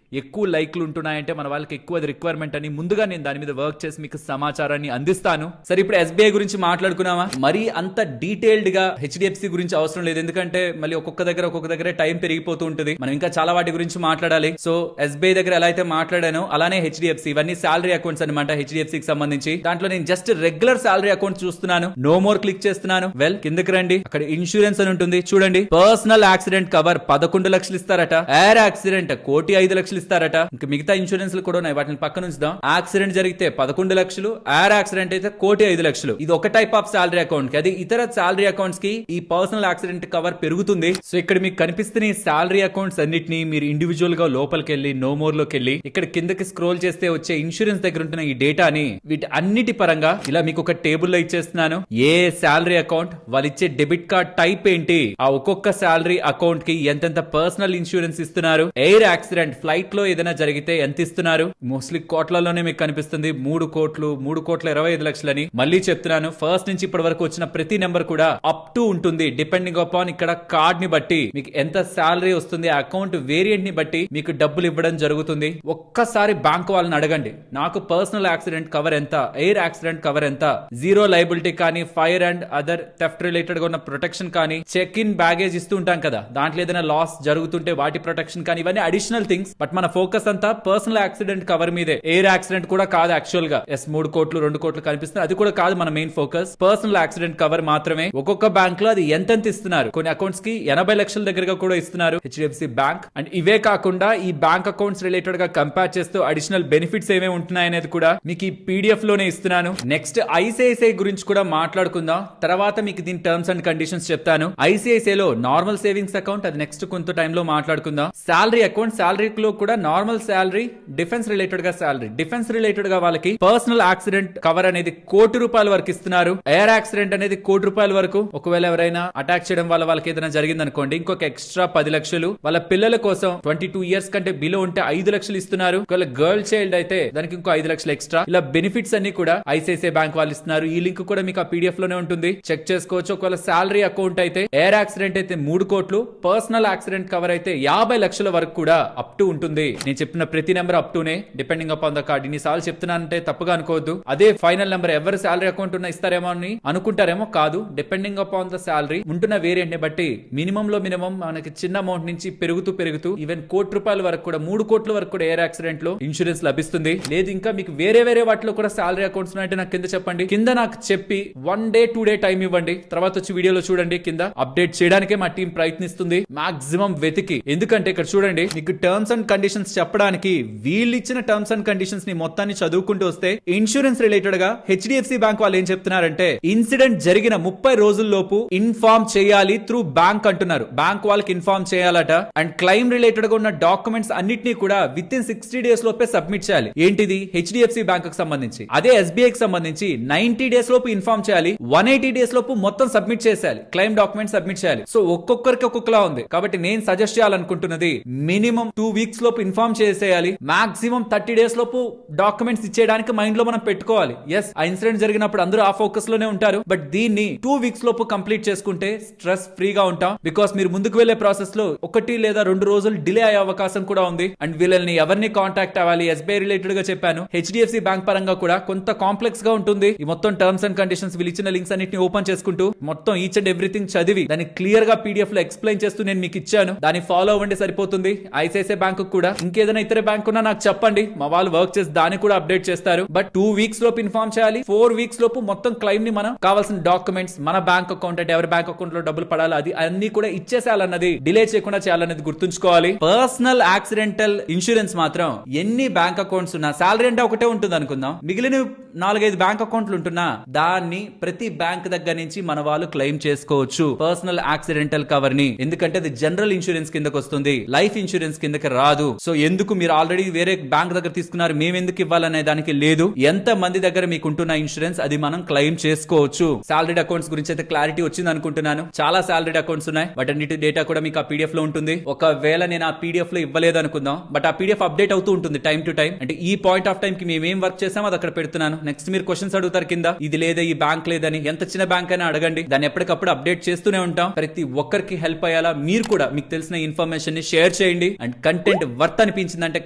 ఎక్కువ లైక్లు ఉంటున్నాయంటే మన వాళ్ళకి ఎక్కువ రిక్వైర్మెంట్ అని ముందుగా నేను దాని మీద వర్క్ చేసి మీకు సమాచారాన్ని అందిస్తాను. సరే, ఇప్పుడు ఎస్బీఐ గురించి మాట్లాడుకున్నామా? మరి అంత డీటెయిల్డ్ గా హెచ్డిఎఫ్సి గురించి అవసరం లేదు, ఎందుకంటే మళ్ళీ ఒక్కొక్క దగ్గర టైం పెరిగిపోతూ ఉంటుంది. మనం ఇంకా చాలా వాటి గురించి మాట్లాడాలి. సో ఎస్బీఐ దగ్గర ఎలా అయితే మాట్లాడానో అలానే హెచ్డిఎఫ్సి, ఇవన్నీ శాలరీ అకౌంట్స్ అనమాట. హెచ్డిఎఫ్సికి సంబంధించి దాంట్లో నేను జస్ట్ రెగ్యులర్ శాలరీ అకౌంట్ చూస్తున్నాను. నో మోర్ క్లిక్ చేస్తున్నాను. వెల్, కిందకి రండి. అక్కడ ఇన్సూరెన్స్ అని ఉంటుంది చూడండి. పర్సనల్ యాక్సిడెంట్ కవర్ 11 లక్షలు ఇస్తారట. ఎయిర్ యాక్సిడెంట్ 1,05,00,000 ఇస్తారట. ఇంకా మిగతా ఇన్సూరెన్స్లు కూడా ఉన్నాయి, వాటిని పక్కన ఉంచుదాం. యాక్సిడెంట్ జరిగితే 11 లక్షలు, ఎయిర్ యాక్సిడెంట్ అయితే 1,05,00,000. ఇది ఒక టైప్ ఆఫ్ శాలరీ అకౌంట్ కి. అది ఇతర శాలరీ అకౌంట్స్ కి ఈ పర్సనల్ యాక్సిడెంట్ కవర్ పెరుగుతుంది. సో ఇక్కడ మీకు కనిపిస్తున్న ఈ శాలరీ అకౌంట్స్ అన్నిటిని మీరు ఇండివిజువల్ గా లోపలికి వెళ్ళి నో మోర్ లోకి వెళ్ళి ఇక్కడ కిందకి స్క్రోల్ చేస్తే వచ్చే ఇన్సూరెన్స్ దగ్గర ఉంటున్న ఈ డేటాని వీటి అన్నిటి పరంగా ఇలా మీకు ఒక టేబుల్ లో ఇచ్చేస్తున్నాను. ఏ శాలరీ అకౌంట్, వాళ్ళు ఇచ్చే డెబిట్ కార్డ్ టైప్ ఏంటి, ఆ ఒక్కొక్క శాలరీ అకౌంట్ కి ఎంతెంత పర్సనల్ ఇన్సూరెన్స్ ఇస్తున్నారు, ఎయిర్ యాక్సిడెంట్ ఫ్లైట్ లో ఏదైనా జరిగితే ఎంత ఇస్తున్నారు. మోస్ట్లీ కోట్లలోనే మీకు కనిపిస్తుంది. 3,20,05,00,000 అని. మళ్ళీ చెప్తున్నాను, ఫస్ట్ నుంచి ఇప్పటి వరకు వచ్చిన ప్రతి నెంబర్ కూడా అప్ టు ఉంటుంది. డిపెండింగ్ అపాన్ ఇక్కడ కార్డ్ ని బట్టి మీకు ఎంత శాలరీ వస్తుంది, అకౌంట్ వేరియంట్ ని బట్టి మీకు డబ్బులు ఇవ్వడం జరుగుతుంది. ఒక్కసారి బ్యాంక్ వాళ్ళని అడగండి, నాకు పర్సనల్ యాక్సిడెంట్ కవర్ ఎంత, ఎయిర్ యాక్సిడెంట్ కవర్ ఎంత, జీరో లైబిలిటీ కానీ, fire and other theft related గా ఉన్న ప్రొటెక్షన్ కానీ, చెక్ ఇన్ బ్యాగేజ్ ఇస్తూ ఉంటాం కదా, దాంట్లో ఏదైనా లాస్ జరుగుతుంటే వాటి ప్రొటెక్షన్ కానీ, ఇవన్నీ అడిషనల్ థింగ్స్. బట్ మన ఫోకస్ అంతా పర్సనల్ యాక్సిడెంట్ కవర్ మీదే. ఎయిర్ యాక్సిడెంట్ కూడా కాదు యాక్చువల్ గా. 3 కోట్లు 2 కోట్లు కనిపిస్తుంది, అది కూడా కాదు మన main focus. Personal accident cover మాత్రమే. ఒక్కొక్క బ్యాంక్ లో అది ఎంతెంత ఇస్తున్నారు. కొన్ని అకౌంట్స్ కి 80 లక్షల దగ్గరగా కూడా ఇస్తున్నారు హెచ్డిఎఫ్సి బ్యాంక్. అండ్ ఇవే కాకుండా ఈ బ్యాంక్ అకౌంట్స్ రిలేటెడ్ గా కంపేర్ చేస్తూ అడిషనల్ బెనిఫిట్స్ ఏమేమి ఉంటున్నాయనేది కూడా మీకు ఈ పీడిఎఫ్ లోనే ఇస్తున్నాను. నెక్స్ట్ ఐసిఐసిఐ గురించి కూడా మాట్లాడుకుందాం. తర్వాత మీకు దీని టర్మ్స్ అండ్ కండిషన్స్ చెప్తాను. ఐసిఐసిఐ లో నార్మల్ సేవింగ్స్ అకౌంట్, అది నెక్స్ట్ కొంత టైంలో మాట్లాడుకుందాం. శాలరీ అకౌంట్, శాలరీ లో కూడా నార్మల్ శాలరీ, డిఫెన్స్ రిలేటెడ్ గా శాలరీ. డిఫెన్స్ రిలేటెడ్ గా వాళ్ళకి పర్సనల్ యాక్సిడెంట్ కవర్ అనేది ₹1,00,00,000 వరకు ఇస్తున్నారు. ఎయిర్ యాక్సిడెంట్ అనేది ₹1,00,00,000 వరకు. ఒకవేళ ఎవరైనా అటాక్ చేయడం వల్ల వాళ్ళకి ఏదైనా జరిగింది అనుకోండి, ఇంకొక ఎక్స్ట్రా 10 లక్షలు. వాళ్ళ పిల్లల కోసం 22 ఇయర్స్ కంటే బిలో ఉంటే 5 లక్షలు ఇస్తున్నారు. ఒకవేళ గర్ల్ చైల్డ్ అయితే దానికి ఇంకో 5 లక్షలు ఎక్స్ట్రా. ఇలా బెనిఫిట్స్ అన్ని కూడా ఐసిఐసిఐ బ్యాంక్ వాళ్ళు ఇస్తున్నారు. ఈ లింక్ కూడా మీకు ఆ పీడిఎఫ్ లోనే ఉంటుంది, చెక్ చేసుకోవచ్చు. ఒకవేళ శాలరీ అకౌంట్ అయితే, ఎయిర్ యాక్సిడెంట్ అయితే 3 కోట్లు, పర్సనల్ యాక్సిడెంట్ కవర్ అయితే 50 లక్షల వరకు కూడా అప్ టు ఉంటుంది. నేను చెప్పిన ప్రతి నెంబర్ అప్ టునే, డిపెండింగ్ అపాన్ ద కార్డ్. ఇన్ని సార్లు చెప్తున్నానంటే తప్పుగా అనుకోవద్దు. అదే ఫైనల్ నెంబర్ ఎవరు శాలరీ అకౌంట్ ఉన్న ఇస్తారేమో అని అనుకుంటారేమో, కాదు. డిపెండింగ్ అపాన్ ద శాలరీ ఉంటున్న వేరియంట్ ని బట్టి మినిమం లో మినిమం మనకి చిన్న అమౌంట్ నుంచి పెరుగుతూ ఈవెన్ ₹1,00,00,000 వరకు కూడా, 3 కోట్ల వరకు కూడా ఎయిర్ యాక్సిడెంట్ లో ఇన్సూరెన్స్ లభిస్తుంది. లేదు ఇంకా మీకు వేరే వాటిలో కూడా శాలరీ అకౌంట్స్ ఉన్నాయంటే నాకు కింద చెప్పండి. కింద నాకు చెప్పి 1 డే 2 డే టైం ఇవ్వండి. తర్వాత వచ్చి వీడియోలో చూడండి, కింద అప్డేట్ చేయడానికే మా టీం ప్రయత్నిస్తుంది మాక్సిమం వెతికి. ఎందుకంటే ఇక్కడ చూడండి, మీకు టర్మ్స్ అండ్ కండిషన్ కండిషన్స్ చెప్పడానికి వీళ్ళు ఇచ్చిన టర్మ్స్ అండ్ కండిషన్స్ ని మొత్తాన్ని చదువుకుంటూ వస్తే ఇన్సూరెన్స్ రిలేటెడ్ గా హెచ్డిఎఫ్సి బ్యాంక్ వాళ్ళు ఏం చెప్తున్నారంటే ఇన్సిడెంట్ జరిగిన 30 రోజుల్లోపు ఇన్ఫార్మ్ చేయాలి త్రూ బ్యాంక్ అంటున్నారు. బ్యాంక్ వాళ్ళకి ఇన్ఫార్మ్ చేయాలట. అండ్ క్లైమ్ రిలేటెడ్ గా ఉన్న డాక్యుమెంట్స్ అన్నిటినీ కూడా విత్ ఇన్ 60 డేస్ లోపే సబ్మిట్ చేయాలి. ఏంటిది? హెచ్డిఎఫ్సి బ్యాంక్ కి సంబంధించి. అదే ఎస్బీఐ కి సంబంధించి 90 డేస్ లోపు ఇన్ఫార్మ్ చేయాలి, 180 డేస్ లోపు మొత్తం సబ్మిట్ చేసేయాలి, క్లైమ్ డాక్యుమెంట్ సబ్మిట్ చేయాలి. సో ఒక్కొక్కరికి ఒక్కొక్కలా ఉంది. కాబట్టి నేను సజెస్ట్ చేయాలనుకుంటున్నది మినిమం 2 వీక్స్ లోపు ఇన్ఫార్మ్ చేసేయాలి, మాక్సిమం 30 డేస్ లోపు డాక్యుమెంట్స్ ఇచ్చేయడానికి మైండ్ లో మనం పెట్టుకోవాలి. ఎస్, ఆ ఇన్సిడెంట్ జరిగినప్పుడు అందరూ ఆ ఫోకస్ లోనే ఉంటారు. బట్ దీన్ని 2 వీక్స్ లోపు కంప్లీట్ చేసుకుంటే స్ట్రెస్ ఫ్రీగా ఉంటాం. బికాస్ మీరు ముందుకు వెళ్లే ప్రాసెస్ లో 1 లేదా 2 రోజులు డిలే అయ్యే అవకాశం కూడా ఉంది. అండ్ వీళ్ళని ఎవరిని కాంటాక్ట్ అవ్వాలి, ఎస్బీఐ రిలేటెడ్ గా చెప్పాను, హెచ్డిఎఫ్సి బ్యాంక్ పరంగా కూడా కొంత కాంప్లెక్స్ గా ఉంటుంది. ఈ మొత్తం టర్మ్స్ అండ్ కండిషన్స్ వీళ్ళు ఇచ్చిన లింక్స్ అన్నిటిని ఓపెన్ చేసుకుంటూ మొత్తం ఈచ్ అండ్ ఎవ్రీథింగ్ చదివి దాన్ని క్లియర్ గా పీడిఎఫ్ లో ఎక్స్ప్లెయిన్ చేస్తూ నేను మీకు ఇచ్చాను. దాన్ని ఫాలో అవ్వండి, సరిపోతుంది. ఐసిఐసిఐ బ్యాంక్ కూడా ఇంకేదైనా ఇతర బ్యాంక్ ఉన్నా నాకు చెప్పండి, మా వాళ్ళు వర్క్ చేసి దాన్ని కూడా అప్డేట్ చేస్తారు. బట్ 2 వీక్స్ లోపు ఇన్ఫార్మ్ చేయాలి, 4 వీక్స్ లోపు మొత్తం క్లైమ్ ని మనం కావాల్సిన డాక్యుమెంట్స్, మన బ్యాంక్ అకౌంట్ అంటే ఎవరి బ్యాంక్ అకౌంట్ లో డబ్బులు పడాలి అది అన్ని కూడా ఇచ్చేసేయాలన్నది, డిలే చేయకుండా చేయాలన్నది గుర్తుంచుకోవాలి. పర్సనల్ యాక్సిడెంటల్ ఇన్సూరెన్స్ మాత్రం ఎన్ని బ్యాంక్ అకౌంట్స్ ఉన్నా, సాలరీ అంటే ఒకటే ఉంటుంది అనుకుందాం, మిగిలిన 4-5 బ్యాంక్ అకౌంట్లు ఉంటున్నా దాన్ని ప్రతి బ్యాంక్ దగ్గర నుంచి మన వాళ్ళు క్లెయిమ్ చేసుకోవచ్చు పర్సనల్ యాక్సిడెంటల్ కవర్ ని. ఎందుకంటే అది జనరల్ ఇన్సూరెన్స్ కిందకి వస్తుంది, లైఫ్ ఇన్సూరెన్స్ కిందకి రాదు. సో ఎందుకు మీరు ఆల్రెడీ వేరే బ్యాంక్ దగ్గర తీసుకున్నారు, మేము ఎందుకు ఇవ్వాలనే దానికి లేదు. ఎంత మంది దగ్గర మీకు ఉంటున్న ఇన్సూరెన్స్ అది మనం క్లెయిమ్ చేసుకోవచ్చు. సాలరీడ్ అకౌంట్స్ గురించి అయితే క్లారిటీ వచ్చింది అనుకుంటున్నాను. చాలా సాలరీడ్ అకౌంట్స్ ఉన్నాయి, వాటన్నిటి డేటా కూడా మీకు ఆ పీడిఎఫ్ లో ఉంటుంది. ఒకవేళ నేను ఆ పీడిఎఫ్ లో ఇవ్వలేదు అనుకుందాం, బట్ ఆ పీడిఎఫ్ అప్డేట్ అవుతూ ఉంటుంది టైం టు టైం. అంటే ఈ పాయింట్ ఆఫ్ టైం కి మేము ఏం వర్క్ చేసామో అది అక్కడ పెడుతున్నాను. నెక్స్ట్ మీరు క్వశ్చన్స్ అడుగుతారు కింద, ఇది లేదా ఈ బ్యాంక్ లేదని, ఎంత చిన్న బ్యాంక్ అయినా అడగండి, దాన్ని ఎప్పటికప్పుడు అప్డేట్ చేస్తూనే ఉంటాం. ప్రతి ఒక్కరికి హెల్ప్ అయ్యేలా మీరు కూడా మీకు తెలిసిన ఇన్ఫర్మేషన్ ని షేర్ చేయండి. అండ్ కంటెంట్ వర్త్ అనిపించిందంటే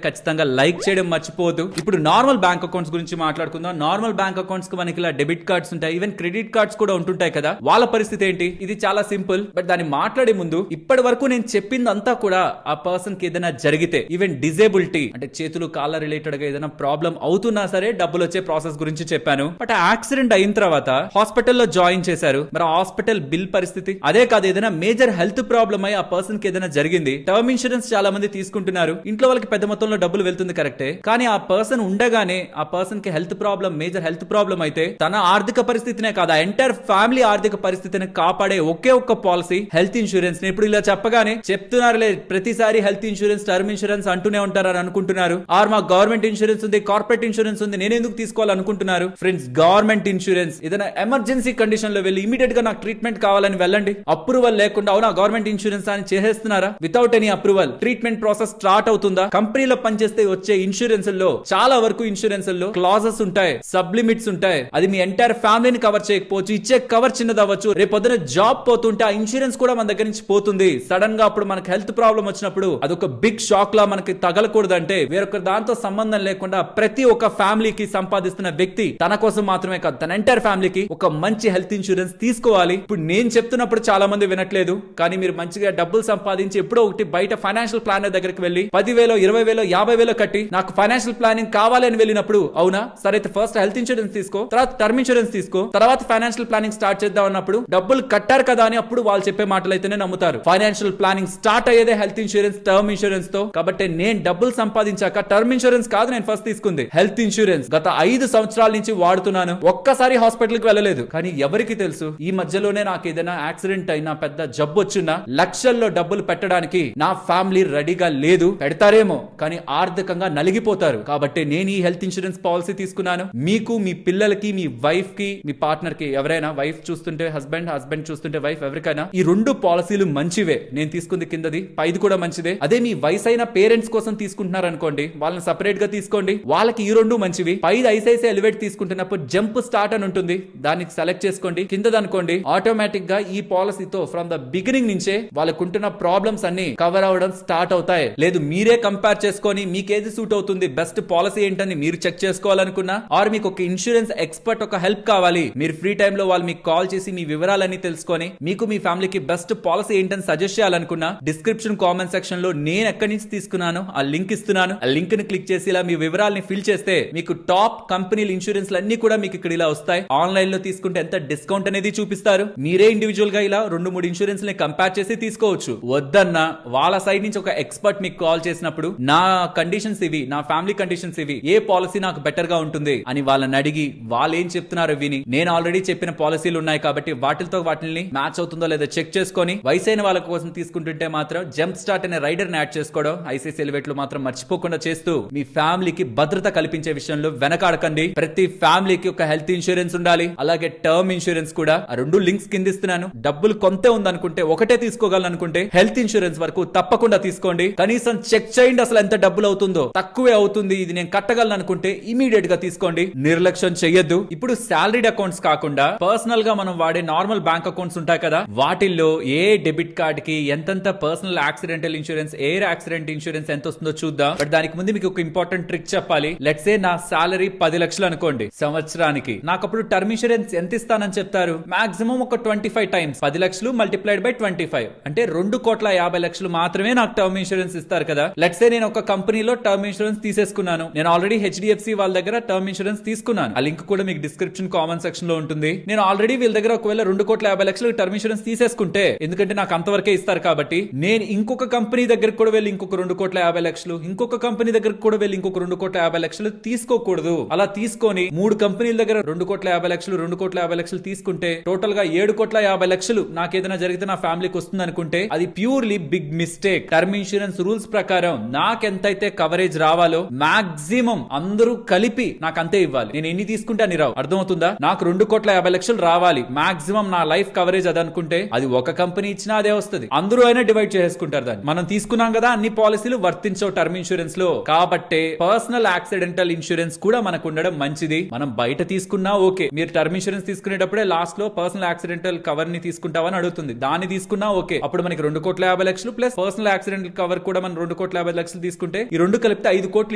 ఖచ్చితంగా లైక్ చేయడం మర్చిపోవద్దు. ఇప్పుడు నార్మల్ బ్యాంక్ అకౌంట్స్ గురించి మాట్లాడుకుందాం. నార్మల్ బ్యాంక్ అకౌంట్స్ కి మనకి ఇలా డెబిట్ కార్డ్స్ ఉంటాయి, ఈవెన్ క్రెడిట్ కార్డ్స్ కూడా ఉంటుంటాయి కదా, వాళ్ళ పరిస్థితి ఏంటి? ఇది చాలా సింపుల్. బట్ దాన్ని మాట్లాడే ముందు ఇప్పటి వరకు నేను చెప్పిందంతా కూడా ఆ పర్సన్ కి ఏదైనా జరిగితే, ఈవెన్ డిజేబిలిటీ అంటే చేతులు కాళ్ళ రిలేటెడ్ గా ఏదైనా ప్రాబ్లం అవుతున్నా సరే డబ్బులు వచ్చే ప్రాసెస్ గురించి చెప్పాను. బట్ ఆ యాక్సిడెంట్ అయిన తర్వాత హాస్పిటల్లో జాయిన్ చేశారు, మరి హాస్పిటల్ బిల్ పరిస్థితి అదే కాదు, ఏదైనా మేజర్ హెల్త్ ప్రాబ్లం అయి ఆ పర్సన్ కి ఏదైనా జరిగింది, టర్మ్ ఇన్సూరెన్స్ చాలా మంది తీసుకుంటున్నారు, ఇంట్లో వాళ్ళకి పెద్ద మొత్తంలో డబ్బులు వెళ్తుంది కరెక్టే, కానీ ఆ పర్సన్ ఉండగానే ఆ పర్సన్ కి health problem, major health problem అయితే తన ఆర్థిక పరిస్థితినే కాదు, ఆ ఎంటైర్ ఫ్యామిలీ ఆర్థిక పరిస్థితిని కాపాడే ఒకే ఒక్క పాలసీ హెల్త్ ఇన్సూరెన్స్. ఇప్పుడు ఇలా చెప్పగానే చెప్తున్నారులే ప్రతిసారి హెల్త్ ఇన్సూరెన్స్, టర్మ్ ఇన్సూరెన్స్ అంటూనే ఉంటారని అనుకుంటున్నారు. ఆర్ మా గవర్నమెంట్ ఇన్సూరెన్స్ ఉంది, కార్పొరేట్ ఇన్సూరెన్స్ ఉంది, నేను ఎందుకు తీసుకోవాలనుకుంటున్నారు? ఫ్రెండ్స్, గవర్నమెంట్ ఇన్సూరెన్స్ ఏదైనా ఎమర్జెన్సీ కండిషన్ లో వెళ్ళి ఇమీడియట్ గా నాకు ట్రీట్మెంట్ కావాలని వెళ్ళండి, అప్రూవల్ లేకుండా అవునా గవర్నమెంట్ ఇన్సూరెన్స్ అని చేసేస్తున్నారా? Without any approval treatment process start అవుతుందా? కంపెనీలో పనిచేస్తే వచ్చే ఇన్సూరెన్స్ లో చాలా వరకు ఇన్సూరెన్స్ లో క్లాజెస్ ఉంటాయి, సబ్ లిమిట్స్ ఉంటాయి. అది మీ ఎంటైర్ ఫ్యామిలీని కవర్ చేయకపోవచ్చు, ఇచ్చే కవర్ చిన్నది అవ్వచ్చు. రేపు పొద్దున జాబ్ పోతుంటే ఆ ఇన్సూరెన్స్ కూడా మన దగ్గర నుంచి పోతుంది. సడన్ గా అప్పుడు మనకి హెల్త్ ప్రాబ్లం వచ్చినప్పుడు అదొక బిగ్ షాక్ లా మనకి తగలకూడదంటే వేరొక దాంతో సంబంధం లేకుండా ప్రతి ఒక్క ఫ్యామిలీకి సంపాదిస్తున్న వ్యక్తి తన కోసం మాత్రమే కాదు, తన ఎంటైర్ ఫ్యామిలీకి ఒక మంచి హెల్త్ ఇన్సూరెన్స్ తీసుకోవాలి. ఇప్పుడు నేను చెప్తున్నప్పుడు చాలా మంది వినట్లేదు, కానీ మీరు మంచిగా డబ్బులు సంపాదించి ఎప్పుడో ఒకటి బయట ఫైనాన్షియల్ ప్లానర్ దగ్గరికి వెళ్ళి 10,000, 20,000, 50,000 కట్టి నాకు ఫైనాన్షియల్ ప్లానింగ్ కావాలి అని వెళ్ళినప్పుడు, అవునా సరే అయితే ఫస్ట్ హెల్త్ ఇన్సూరెన్స్ తీసుకో, తర్వాత టర్మ్ ఇన్సూరెన్స్ తీసుకో, తర్వాత ఫైనాన్షియల్ ప్లానింగ్ స్టార్ట్ చేద్దాం అన్నప్పుడు డబ్బులు కట్టారు కదా అని అప్పుడు వాళ్ళు చెప్పే మాటలు అయితేనే నమ్ముతారు. ఫైనాన్షియల్ ప్లానింగ్ స్టార్ట్ అయ్యేదే హెల్త్ ఇన్సూరెన్స్, టర్మ్ ఇన్సూరెన్స్ తో. కాబట్టి నేను డబ్బులు సంపాదించాక టర్మ్ ఇన్సూరెన్స్ కాదు నేను ఫస్ట్ తీసుకుంది, హెల్త్ ఇన్సూరెన్స్. గత 5 సంవత్సరాల నుంచి వాడుతున్నాను, ఒక్కసారి హాస్పిటల్ కి వెళ్ళలేదు. కానీ ఎవరికి తెలుసు ఈ మధ్యలోనే నాకు ఏదైనా యాక్సిడెంట్ అయినా, పెద్ద జబ్బు వచ్చినా లక్షల్లో డబ్బులు పెట్టడానికి నా ఫ్యామిలీ రెడీగా లేదు. పెడతారేమో కానీ ఆర్థికంగా నలిగిపోతారు. కాబట్టి నేను ఈ హెల్త్ ఇన్సూరెన్స్ పాలసీ తీసుకున్నాను. మీకు, మీ పిల్లలకి, మీ వైఫ్ కి, మీ పార్ట్నర్ కి, ఎవరైనా వైఫ్ చూస్తుంటే హస్బెండ్, హస్బెండ్ చూస్తుంటే వైఫ్, ఎవరికైనా ఈ 2 పాలసీలు మంచివే. నేను తీసుకుంది కిందది, పైది కూడా మంచిదే. అదే మీ వయసైన పేరెంట్స్ కోసం తీసుకుంటున్నారు అనుకోండి, వాళ్ళని సెపరేట్ గా తీసుకోండి, వాళ్ళకి ఈ 2 మంచివి. పైది ఐసిఐసిఐ ఎలివేట్ తీసుకుంటున్నప్పుడు జంప్ స్టార్ట్ అని ఉంటుంది, దానికి సెలెక్ట్ చేసుకోండి. కిందది అనుకోండి, ఆటోమేటిక్ గా ఈ పాలసీతో ఫ్రమ్ ద బిగినింగ్ నుంచే వాళ్ళకు ఉంటున్న ప్రాబ్లమ్స్ అన్ని కవర్ అవడం స్టార్ట్ అవుతాయి. లేదు మీరే కంపేర్ చేసుకొని మీకు ఏది సూట్ అవుతుంది, బెస్ట్ పాలసీ ఏంటని మీరు చెక్ చేసుకోవాలనుకున్నా, ఆర్ మీకు ఒక ఇన్సూరెన్స్ ఎక్స్పర్ట్ ఒక హెల్ప్ కావాలి, మీరు ఫ్రీ టైమ్ లో వాళ్ళు మీకు కాల్ చేసి మీ వివరాలన్నీ తెలుసుకొని మీకు, మీ ఫ్యామిలీకి బెస్ట్ పాలసీ ఏంటని సజెస్ట్ చేయాలనుకున్నా, డిస్క్రిప్షన్ కామెంట్ సెక్షన్ లో నేను ఎక్కడి నుంచి తీసుకున్నాను ఆ లింక్ ఇస్తున్నాను. ఆ లింక్ ని క్లిక్ చేసి ఇలా మీ వివరాలని ఫిల్ చేస్తే మీకు టాప్ కంపెనీల ఇన్సూరెన్స్ అన్ని కూడా మీకు ఇక్కడ ఇలా వస్తాయి. ఆన్లైన్ లో తీసుకుంటే ఎంత డిస్కౌంట్ అనేది చూపిస్తారు. మీరే ఇండివిజువల్ గా ఇలా 2-3 ఇన్సూరెన్స్ ని కంపేర్ చేసి తీసుకోవచ్చు. వద్దన్నా వాళ్ళ సైడ్ నుంచి ఒక ఎక్స్పర్ట్ మీకు కాల్ చేసినప్పుడు నా కండిషన్స్ ఇవి, నా ఫ్యామిలీ కండిషన్స్ ఇవి, ఏ పాలసీ నాకు బెటర్ గా ఉంటుంది అని వాళ్ళని అడిగి వాళ్ళు ఏం చెప్తున్నారో విని, నేను ఆల్రెడీ చెప్పిన పాలసీలు ఉన్నాయి కాబట్టి వాటిని మ్యాచ్ అవుతుందో లేదో చెక్ చేసుకొని వయసైన వాళ్ళ కోసం తీసుకుంటుంటే మాత్రం జంప్ స్టార్ట్ అనే రైడర్ ని యాడ్ చేసుకోవడం, ఐసీఐసీఐ ఎలివేట్ లో మాత్రం మర్చిపోకుండా చేస్తూ మీ ఫ్యామిలీకి భద్రత కల్పించే విషయంలో వెనకాడకండి. ప్రతి ఫ్యామిలీకి ఒక హెల్త్ ఇన్సూరెన్స్ ఉండాలి, అలాగే టర్మ్ ఇన్సూరెన్స్ కూడా. ఆ రెండు లింక్స్ కింద ఇస్తున్నాను. డబ్బులు కొంతే ఉందనుకుంటే, ఒకటే తీసుకోగలను అనుకుంటే హెల్త్ ఇన్సూరెన్స్ వరకు తప్పకుండా తీసుకోండి. కనీసం చెక్ చేయండి అసలు ఎంత డబ్బులు అవుతుందో. తక్కువే అవుతుంది, ఇది నేను కట్టగలను అనుకుంటే ఇమీడియట్ గా తీసుకోండి, నిర్లక్ష్యం చెయ్యొద్దు. ఇప్పుడు సాలరీడ్ అకౌంట్స్ కాకుండా పర్సనల్ గా మనం వాడే నార్మల్ బ్యాంక్ అకౌంట్స్ ఉంటాయి కదా, వాటిల్లో ఏ డెబిట్ కార్డ్ కి ఎంతెంత personal accidental insurance, air accident insurance ఎంత వస్తుందో చూద్దాం. బట్ దానికి ముందు మీకు ఒక ఇంపార్టెంట్ ట్రిక్ చెప్పాలి. లెట్స్ సే నా సాలరీ 10 లక్షలు అనుకోండి సంవత్సరానికి. నాకు అప్పుడు టర్మ్ ఇన్సూరెన్స్ ఎంత ఇస్తానని చెప్తారు? మాక్సిమం ఒక 25 టైమ్స్ 10 లక్షలు మల్టిప్లైడ్ బై 25 అంటే 2,50,00,000 మాత్రమే నాకు టర్మ్ ఇన్సూరెన్స్ ఇస్తారు కదా. లెట్స్ సే నేను ఒక కంపెనీలో టర్మ్ ఇన్సూరెన్స్ తీసేసుకున్నాను. నేను ఆల్రెడీ హెచ్డిఎఫ్సి వాళ్ళ దగ్గర టర్మ్ ఇన్సూరెన్స్ తీసుకున్నాను. ఆ లింక్ కూడా మీకు డిస్క్రిప్షన్ కామెంట్ సెక్షన్ లో ఉంటుంది. నేను ఆల్రెడీ వీళ్ళ దగ్గర ఒకవేళ 2,50,00,000 టర్మ్ ఇన్సూరెన్స్ తీసేసుకుంటే, ఎందుకంటే నాకు అంతవరకే ఇస్తారు కాబట్టి, నేను ఇంకొక కంపెనీ దగ్గరకు కూడా వెళ్ళి ఇంకొక 2,50,00,000, ఇంకొక కంపెనీ దగ్గరకు కూడా వెళ్ళి ఇంకొక 2,50,00,000 తీసుకోకూడదు. అలా తీసుకొని 3 కంపెనీల దగ్గర 2,50,00,000 2,50,00,000 తీసుకుంటే టోటల్ గా 7,50,00,000 నాకేదైనా జరిగితే నా ఫ్యామిలీకి వస్తుంది అనుకుంటే అది purely big mistake. Term insurance rules ప్రకారం నాకెంతైతే కవరేజ్ రావాలో మాక్సిమం అందరూ కలిపి నాకు అంతే ఇవ్వాలి. నేను ఎన్ని తీసుకుంటే అని రావు. అర్థమవుతుందా? నాకు 2,50,00,000 రావాలి మాక్సిమం నా లైఫ్ కవరేజ్ అది అనుకుంటే, అది ఒక కంపెనీ ఇచ్చినా అదే వస్తుంది. అందరూ అయినా డివైడ్ చేసుకుంటారు దాన్ని. మనం తీసుకున్నాం కదా, అన్ని పాలసీలు వర్తించవు టర్మ్ ఇన్సూరెన్స్ లో. కాబట్టి పర్సనల్ యాక్సిడెంటల్ ఇన్సూరెన్స్ కూడా మనకు ఉండడం మంచిది. మనం బయట తీసుకున్నా ఓకే. మీరు టర్మ్ ఇన్సూరెన్స్ తీసుకునేటప్పుడే లాస్ట్ లో పర్సనల్ యాక్సిడెంటల్ కవర్ ని తీసుకుంటావని అడుగుతుంది. దాన్ని తీసుకున్నా ఓకే. అప్పుడు మనకి 2,50,00,000 ప్లస్ పర్సనల్ యాక్సిడెంటల్ కవర్ కూడా మనం 2,50,00,000 తీసుకుంటే ఈ రెండు కలిపితే 5 కోట్లు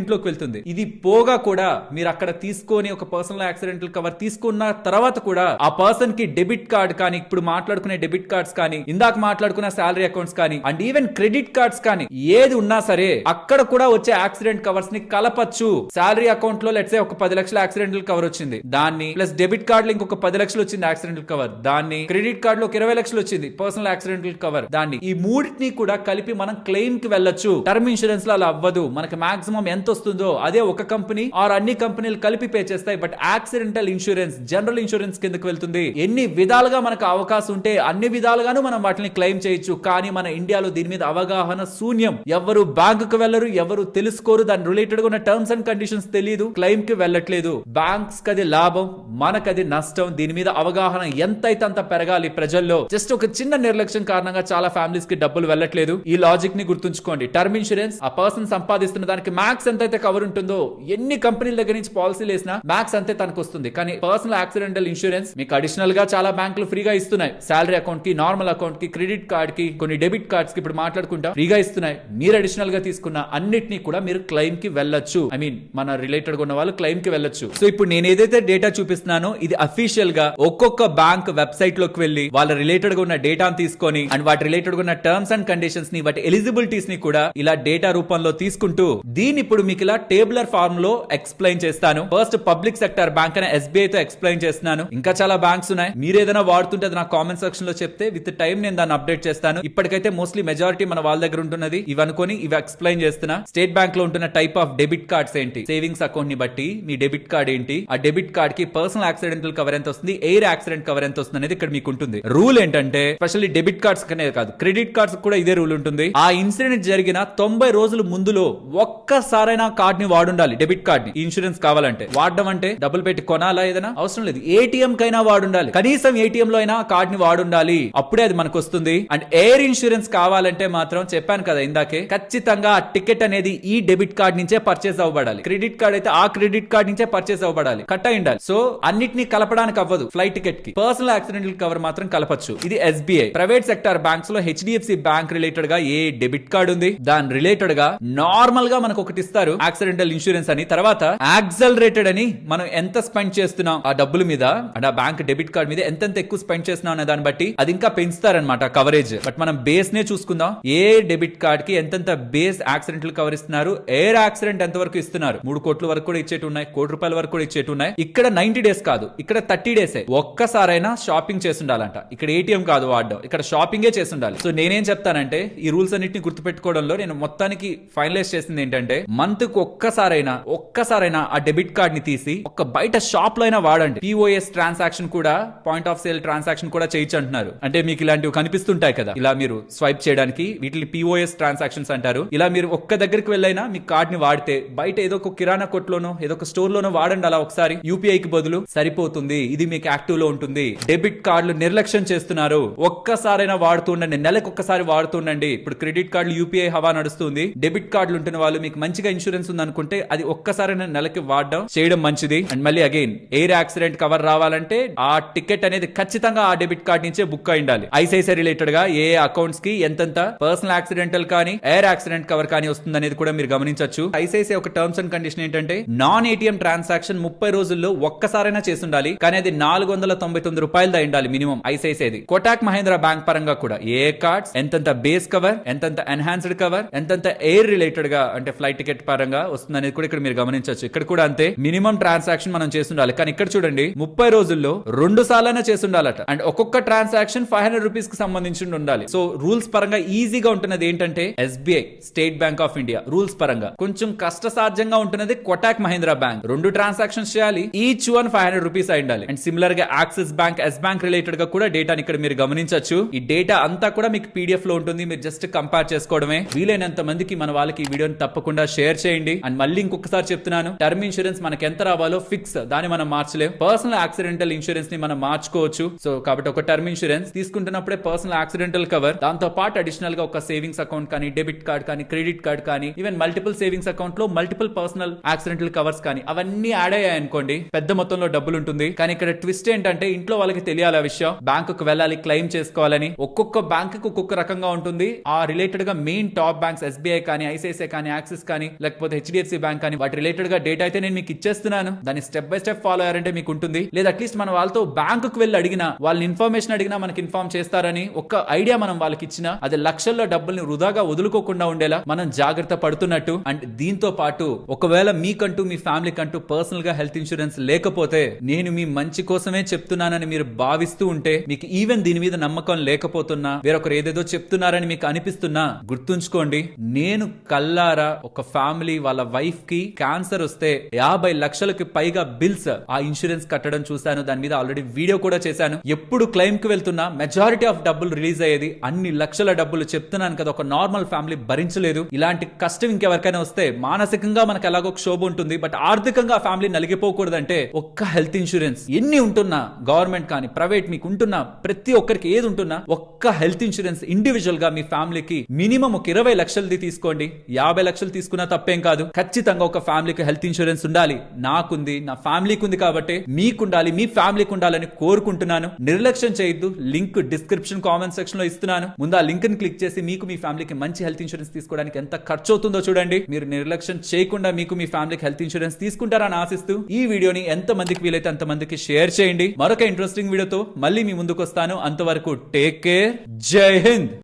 ఇంట్లోకి వెళ్తుంది. ఇది పోగా కూడా మీరు అక్కడ తీసుకొని ఒక పర్సనల్ యాక్సిడెంటల్ కవర్ తీసుకున్న తర్వాత కూడా ఆ పర్సన్ కి డెబిట్ కార్డ్ కానీ, ఇప్పుడు మాట్లాడుకునే డెబిట్ కార్డ్స్ కానీ, ఇందాక మాట్లాడుకున్న సాలరీ అకౌంట్స్ కానీ, అండ్ ఈవెన్ క్రెడిట్ కార్డ్స్ కానీ ఏది ఉన్నా సరే అక్కడ కూడా వచ్చే యాక్సిడెంట్ కవర్స్ ని కలపచ్చు. సాలరీ అకౌంట్ లో లెట్స్ సే ఒక 10 లక్షల యాక్సిడెంటల్ కవర్ వచ్చింది, దాన్ని ప్లస్ డెబిట్ కార్డ్ లో ఇంకొక 10 లక్షలు వచ్చింది యాక్సిడెంటల్ కవర్, దాన్ని క్రెడిట్ కార్డ్ లో 20 లక్షలు వచ్చింది పర్సనల్ యాక్సిడెంటల్ కవర్, దాన్ని ఈ మూడింటిని కూడా కలిపి మనం క్లెయిమ్ కి వెళ్ళొచ్చు. టర్మ్ ఇన్సూరెన్స్ లో అలా అవ్వదు. మనకి మాక్సిమం ఎంత వస్తుందో అదే ఒక కంపెనీ ఆర్ అన్ని కంపెనీలు కలిపి పే చేస్తాయి. But accidental insurance general insurance కిందకి వెళ్తుంది. ఎన్ని విధాలుగా మనకు అవకాశం ఉంటే అన్ని విధాలుగాను మనం వాటిని క్లెయిమ్ చేయొచ్చు. కానీ మన ఇండియాలో దీని మీద అవగాహన శూన్యం. ఎవరు బ్యాంకుకు వెళ్లరు, ఎవరు తెలుసుకోరు, దాని రిలేటెడ్ గా ఉన్న టర్మ్స్ అండ్ కండిషన్స్ తెలియదు, క్లెయిమ్ కి వెళ్ళట్లేదు. బ్యాంక్స్ కది లాభం, మనకది నష్టం. దీని మీద అవగాహన ఎంతైతే అంత పెరగాలి ప్రజల్లో. జస్ట్ ఒక చిన్న నిర్లక్ష్యం కారణంగా చాలా ఫ్యామిలీస్ కి డబ్బులు వెళ్ళట్లేదు. ఈ లాజిక్ ని గుర్తుంచుకోండి. టర్మ్ ఇన్సూరెన్స్ ఆ పర్సన్ సంపాదిస్తున్న దానికి మ్యాక్స్ ఎంతైతే కవర్ ఉంటుందో, ఎన్ని కంపెనీల దగ్గర నుంచి పాలసీలు వేసినా మ్యాక్స్ అంతే తనకు వస్తుంది. కానీ పర్సనల్ యాక్సిడెంటల్ ఇన్సూరెన్స్ మీకు అడిషనల్ గా చాలా బ్యాంకులు ఫ్రీగా ఇస్తున్నాయి. సాలరీ అకౌంట్ కి, నార్మల్ అకౌంట్ కి, క్రెడిట్ కార్డ్ కి, కొన్ని డెబిట్ కార్డ్స్ కి ఇప్పుడు మాట్లాడుకుంటా ఫ్రీగా ఇస్తున్నాయి. మీరు అడిషనల్ గా తీసుకున్న అన్నిటినీ కూడా మీరు క్లెయిమ్ కి వెళ్ళొచ్చు. ఐ మీన్ మన రిలేటెడ్ గా ఉన్న వాళ్ళు క్లెయిమ్ కి వెళ్ళొచ్చు. సో ఇప్పుడు నేను ఏదైతే డేటా చూపిస్తున్నానో ఇది అఫీషియల్ గా ఒక్కొక్క బ్యాంక్ వెబ్సైట్ లోకి వెళ్ళి వాళ్ళ రిలేటెడ్ గా ఉన్న డేటాను తీసుకొని అండ్ వాటి రిలేటెడ్ గా ఉన్న టర్మ్స్ అండ్ కండిషన్స్ ని, వాటి ఎలిజిబిలిటీస్ ని కూడా ఇలా డేటా రూపంలో తీసుకుంటూ దీన్ని ఇప్పుడు మీకు ఇలా టేబులర్ ఫార్మ్ లో ఎక్స్ప్లెయిన్ చేస్తాను. ఫస్ట్ పబ్లిక్ సెక్టర్ బ్యాంక్ అనే ఎస్బీఐ తో ఎక్స్ప్లెయిన్ చేస్తున్నాను. ఇంకా చాలా బ్యాంక్స్ ఉన్నాయి. మీరు ఏదైనా వాడుతుంటే అది నా కామెంట్ సెక్షన్ లో చెప్తే విత్ టైం నేను దాన్ని అప్డేట్ చేస్తాను. ఇప్పటికైతే మోస్ట్లీ మెజారిటీ మన వాళ్ళ దగ్గర ఉంటున్నది ఇవి అనుకొని ఇవి ఎక్స్ప్లెయిన్ చేస్తున్నా. స్టేట్ బ్యాంక్ లో ఉంటున్న టైప్ ఆఫ్ డెబిట్ కార్డ్స్ ఏంటి, సేవింగ్స్ అకౌంట్ ని బట్టి మీ డెబిట్ కార్డ్ ఏంటి, ఆ డెబిట్ కార్డ్ కి పర్సనల్ యాక్సిడెంటల్ కవర్ ఎంత వస్తుంది, ఎయిర్ యాక్సిడెంట్ కవర్ ఎంత వస్తుంది అనేది ఇక్కడ మీకు ఉంటుంది. రూల్ ఏంటంటే స్పెషల్లీ డెబిట్ కార్డ్స్ కనే కాదు, క్రెడిట్ కార్డ్స్ కూడా ఇదే రూల్ ఉంటుంది. ఆ ఇన్సిడెంట్ జరిగిన 90 రోజుల ముందులో ఒక్కసారైనా కార్డ్ ని వాడుండాలి. డెబిట్ కార్డ్ ని ఇన్సూరెన్స్ కావాలంటే, వాడడం అంటే డబ్బులు పెట్టి కొనాలా ఏదైనా అవసరం లేదు. ఏటీఎం కైనా వాడుండాలి, కనీసం ఏటీఎం లో అయినా కార్డ్ ని వాడుండాలి. అప్పుడే అది మనకు వస్తుంది. అండ్ ఎయిర్ ఇన్సూరెన్స్ కావాలంటే మాత్రం చెప్పాను కదా ఇందాకే, ఖచ్చితంగా ఆ టికెట్ అనేది ఈ డెబిట్ కార్డ్ నుంచే పర్చేస్ అవ్వబడాలి. క్రెడిట్ కార్డ్ అయితే ఆ క్రెడిట్ కార్డ్ నుంచే పర్చేస్ అవ్వబడాలి, కట్ అయి ఉండాలి. సో అన్నిటిని కలపడానికి అవ్వదు. ఫ్లైట్ టికెట్ కి పర్సనల్ యాక్సిడెంటల్ కవర్ మాత్రం కలపచ్చు. ఇది ఎస్బీఐ. ప్రైవేట్ సెక్టర్ బ్యాంక్స్ లో హెచ్డిఎఫ్సి బ్యాంక్ రిలేటెడ్ గా ఏ డెబిట్ కార్డ్ ఉంది దాని రిలేటెడ్ గా నార్మల్ గా మనకు ఒకటి ఇస్తారు యాక్సిడెంటల్ ఇన్సూరెన్స్ అని. తర్వాత యాక్సలరేటెడ్ అని మనం ఎంత స్పెండ్ చేస్తున్నాం ఆ డబ్బుల మీద, అంటే ఆ బ్యాంక్ డెబిట్ కార్డ్ మీద ఎంత ఎక్కువ స్పెండ్ చేస్తున్నాం అనే దాన్ని బట్టి అది ఇంకా పెంచుతారనమాట కవరేజ్. బట్ మనం బేస్ నే చూసుకుందాం. ఏ డెబిట్ కార్డ్ కి ఎంత బేస్ యాక్సిడెంటల్ కవర్ ఇస్తున్నారు, ఎయిర్ యాక్సిడెంట్ ఎంత వరకు ఇస్తున్నారు. 3 కోట్ల వరకు కూడా ఇచ్చేటు ఉన్నాయి, ₹1,00,00,000 వరకు కూడా ఇచ్చేటు ఉన్నాయి. ఇక్కడ 90 డేస్ కాదు, ఇక్కడ 30 డేసే. ఒక్కసారైనా షాపింగ్ చేసి ఉండాలంట. ఇక్కడ ఏటీఎం కాదు వాడడం, ఇక్కడ షాపింగే చేసి ఉండాలి. సో నేనేం చెప్తానంటే ఈ రూల్స్ అన్నిటిని గుర్తుపెట్టుకోవడంలో నేను మొత్తానికి ఫైనలైజ్ చేసింది ఏంటంటే మంత్ కు ఒక్కసారైనా ఆ డెబిట్ కార్డ్ ని తీసి ఒక బయట షాప్ లో అయినా వాడండి. పిఓఎస్ ట్రాన్సాక్షన్ కూడా, పాయింట్ ఆఫ్ సేల్ ట్రాన్సాక్షన్ కూడా చేయొచ్చు అంటున్నారు. అంటే మీకు ఇలాంటివి కనిపిస్తుంటాయి కదా, ఇలా మీరు స్వైప్ చేయడానికి, వీటిని పిఓఎస్ ట్రాన్సాక్షన్స్ అంటారు. ఇలా మీరు ఒక్క దగ్గరికి వెళ్ళైనా మీ కార్డ్ ని వాడితే బయట ఏదో ఒక కిరాణా కొట్లోనో ఏదో ఒక స్టోర్ లోనో వాడండి అలా ఒకసారి, యూపీఐ కి బదులు సరిపోతుంది. ఇది మీకు యాక్టివ్ లో ఉంటుంది. డెబిట్ కార్డులు నిర్లక్ష్యం చేస్తున్నారు, ఒక్కసారైనా వాడుతూ ఉండండి, నెలకు ఒక్కసారి వాడుతుండండి. ఇప్పుడు క్రెడిట్ కార్డులు యూపీఐ హవా నడుస్తుంది. డెబిట్ కార్డులు ఉంటున్న వాళ్ళు మీకు మంచిగా ఇన్సూరెన్స్ ఉంది అనుకుంటే అది ఒక్కసారైనా నెలకి వాడడం చేయడం మంచిది. అండ్ మళ్ళీ అగైన్ ఎయిర్ యాక్సిడెంట్ కవర్ రావాలంటే ఆ టికెట్ అనేది ఖచ్చితంగా ఆ డెబిట్ కార్డ్ నుంచే బుక్ అయి ఉండాలి. ఐసిఐసిఐ రిలేటెడ్ గా ఏ అకౌంట్స్ కి ఎంతెంత పర్సనల్ యాక్సిడెంటల్ కానీ ఎయిర్ యాక్సిడెంట్ కవర్ కానీ వస్తుంది అనేది కూడా మీరు గమనించవచ్చు. ఐసిఐసిఐ ఒక టర్మ్స్ అండ్ కండిషన్ ఏంటంటే నాన్ ఏటీఎం ట్రాన్సాక్షన్ 30 రోజుల్లో ఒక్కసారైనా చేసి ఉండాలి, కానీ అది 499 రూపాయలు ఉండాలి మినిమం ఐసిఐసిఐది. కోటాక్ మహేంద్ర బ్యాంక్ పరంగా కూడా ఏ కార్డ్స్ ఎంతెంత బేస్ కవర్, ఎంతెంత ఎన్హాన్స్డ్ కవర్, ఎంతెంత ఎయిర్ రిలేటెడ్ గా అంటే ఫ్లైట్ టికెట్ పరంగా వస్తుంది అనేది కూడా ఇక్కడ మీరు గమనించవచ్చు. ఇక్కడ కూడా అంతే, మినిమం ట్రాన్సాక్షన్ మనం చేస్తుండాలి. కానీ ఇక్కడ చూడండి 30 రోజుల్లో 2 సార్లైనా చేసి ఉండాలట. అండ్ ఒక్కొక్క ట్రాన్సాక్షన్ 500 రూపీస్ కి సంబంధించి ఉండాలి. సో రూల్స్ పరంగా ఈజీగా ఉంటున్నది ఏంటంటే SBI, state bank of India. Rules పరంగా కొంచెం కష్టసాధ్యంగా ఉంటున్నది కోటాక్ మహేంద్ర బ్యాంక్. 2 ట్రాన్సాక్షన్స్ చేయాలి, ఈచ్ వన్ 500 రూపీస్ అయి ఉండాలి. అండ్ సిమిలర్ గా axis bank, yes bank related గా కూడా డేటాని ఇక్కడ మీరు గమనించవచ్చు. ఈ డేటా అంతా కూడా మీకు పీడిఎఫ్ లో ఉంటుంది, మీరు జస్ట్ కంపేర్ చేసుకోవడమే. వీలైనంత మందికి మన వాళ్ళకి ఈ వీడియోని తప్పకుండా షేర్ చేయండి. అండ్ మళ్ళీ ఇంకొకసారి చెప్తున్నాను, టర్మ్ ఇన్సూరెన్స్ మనకి ఎంత రావాలో ఫిక్స్, దాన్ని మనం మార్చలేం. పర్సనల్ యాక్సిడెంటల్ ఇన్సూరెన్స్ ని మనం మార్చుకోవచ్చు. సో కాబట్టి ఒక టర్మ్ ఇన్సూరెన్స్ తీసుకుంటున్నప్పుడే పర్సనల్ యాక్సిడెంటల్ కవర్, దాంతో పాటు అడిషనల్ గా ఒక సేవింగ్స్ అకౌంట్ కానీ, డెబిట్ కార్డ్ కానీ, క్రెడిట్ కార్డ్ కానీ, ఈవెన్ మల్టిపుల్ సేవింగ్స్ అకౌంట్ లో మల్టిపుల్ పర్సనల్ యాక్సిడెంటల్ కవర్స్ కానీ అవన్నీ యాడ్ అయ్యాయి అనుకోండి, పెద్ద మొత్తంలో డబ్బులు ఉంటుంది. కానీ ఇక్కడ ట్విస్ట్ ఏంటంటే ఇంట్లో వాళ్ళకి తెలియాలి ఆ విషయం, బ్యాంకుకు వెళ్ళాలి, క్లెయిమ్ చేసుకోవాలని. ఒక్కొక్క బ్యాంక్ కు ఒక్కొక్క రకంగా ఉంటుంది. ఆ రిలేటెడ్ గా మెయిన్ టాప్ బ్యాంక్స్ ఎస్బీఐ కానీ, ఐసిఐసిఐ కానీ, యాక్సిస్ కానీ, లేకపోతే హెచ్డిఎఫ్సి బ్యాంక్ కానీ, వాటి రిలేటెడ్ గా డేటా అయితే నేను మీకు ఇచ్చేస్తున్నాను. దాన్ని స్టెప్ బై స్టెప్ ఫాలో అయ్యారంటే మీకు ఉంటుంది. లేదా అట్లీస్ట్ మన వాళ్ళతో బ్యాంకుకు వెళ్ళి అడిగినా, వాళ్ళని ఇన్ఫర్మేషన్ అడిగినా మనకి ఇన్ఫార్మ్ చేస్తారని ఒక్క ఐడియా మనం వాళ్ళకి ఇచ్చినా, అది లక్షల్లో డబ్బుల్ని వృధాగా వదులుకోకుండా ఉండేలా మనం జాగ్రత్త పడుతున్నట్టు. అండ్ దీంతో పాటు ఒకవేళ మీకంటూ మీ ఫ్యామిలీ కంటూ పర్సనల్ గా హెల్త్ ఇన్సూరెన్స్ లేకపోతే, నేను మీ మంచి కోసమే చెప్తున్నానని మీరు భావిస్తూ ఉంటే, మీకు ఈవెన్ దీని మీద నమ్మకం లేకపోతున్నా, వేరొకరు ఏదేదో చెప్తున్నారని మీకు అనిపిస్తున్నా, గుర్తుంచుకోండి, నేను కల్లారా ఒక ఫ్యామిలీ వాళ్ళ వైఫ్ కి క్యాన్సర్ వస్తే 50 లక్షలకు పైగా బిల్స్ ఆ ఇన్సూరెన్స్ కట్టడం చూశాను. దాని మీద ఆల్రెడీ వీడియో కూడా చేశాను. ఎప్పుడు క్లెయిమ్ కి వెళ్తున్నా మెజారిటీ ఆఫ్ డబ్బులు రిలీజ్ అయ్యేది. అన్ని లక్షల డబ్బులు చెప్తున్నాను కదా, ఒక నార్మల్ ఫ్యామిలీ భరించలేదు. ఇలాంటి కష్టం ఇంకెవరికైనా వస్తే మానసికంగా మనకు ఎలాగో క్షోభ ఉంటుంది, బట్ ఆర్థికంగా ఫ్యామిలీ నలిగిపోకూడదంటే ఒక్క హెల్త్ ఇన్సూరెన్స్, ఎన్ని ఉంటున్నా గవర్నమెంట్ కానీ ప్రైవేట్, మీకు ఉంటున్నా ప్రతి ఒక్కరికి ఏది ఉంటున్నా ఒక్క హెల్త్ ఇన్సూరెన్స్ ఇండివిజువల్ గా మీ ఫ్యామిలీకి మినిమం ఒక 20 లక్షలది తీసుకోండి. 50 లక్షలు తీసుకున్నా తప్పేం కాదు. ఖచ్చితంగా ఒక ఫ్యామిలీకి హెల్త్ ఇన్సూరెన్స్ ఉండాలి. నాకుంది, నా ఫ్యామిలీకి ఉంది కాబట్టి మీకుండాలి, మీ ఫ్యామిలీకి ఉండాలని కోరుకుంటున్నాను. నిర్లక్ష్యం చేయొద్దు. లింక్ డిస్క్రిప్షన్ కామెంట్ సెక్షన్ లో ఇస్తున్నాను. ముందు ఆ లింక్ ని క్లిక్ చేసి మీకు మీ ఫ్యామిలీకి మంచి హెల్త్ ఇన్సూరెన్స్ తీసుకోవడానికి ఎంత ఖర్చు అవుతుందో చూడండి. మీరు నిర్లక్ష్యం చేయకుండా మీకు మీ ఫ్యామిలీకి హెల్త్ ఇన్సూరెన్స్ తీసుకుంటారని ఆశిస్తూ ఈ వీడియోని ఎంత మందికి వీలైతే అంత మందికి షేర్ చేయండి. మరొక ఇంట్రెస్టింగ్ వీడియోతో మళ్ళీ మీ ముందుకు వస్తాను. అంతవరకు టేక్ కేర్. జై హింద్.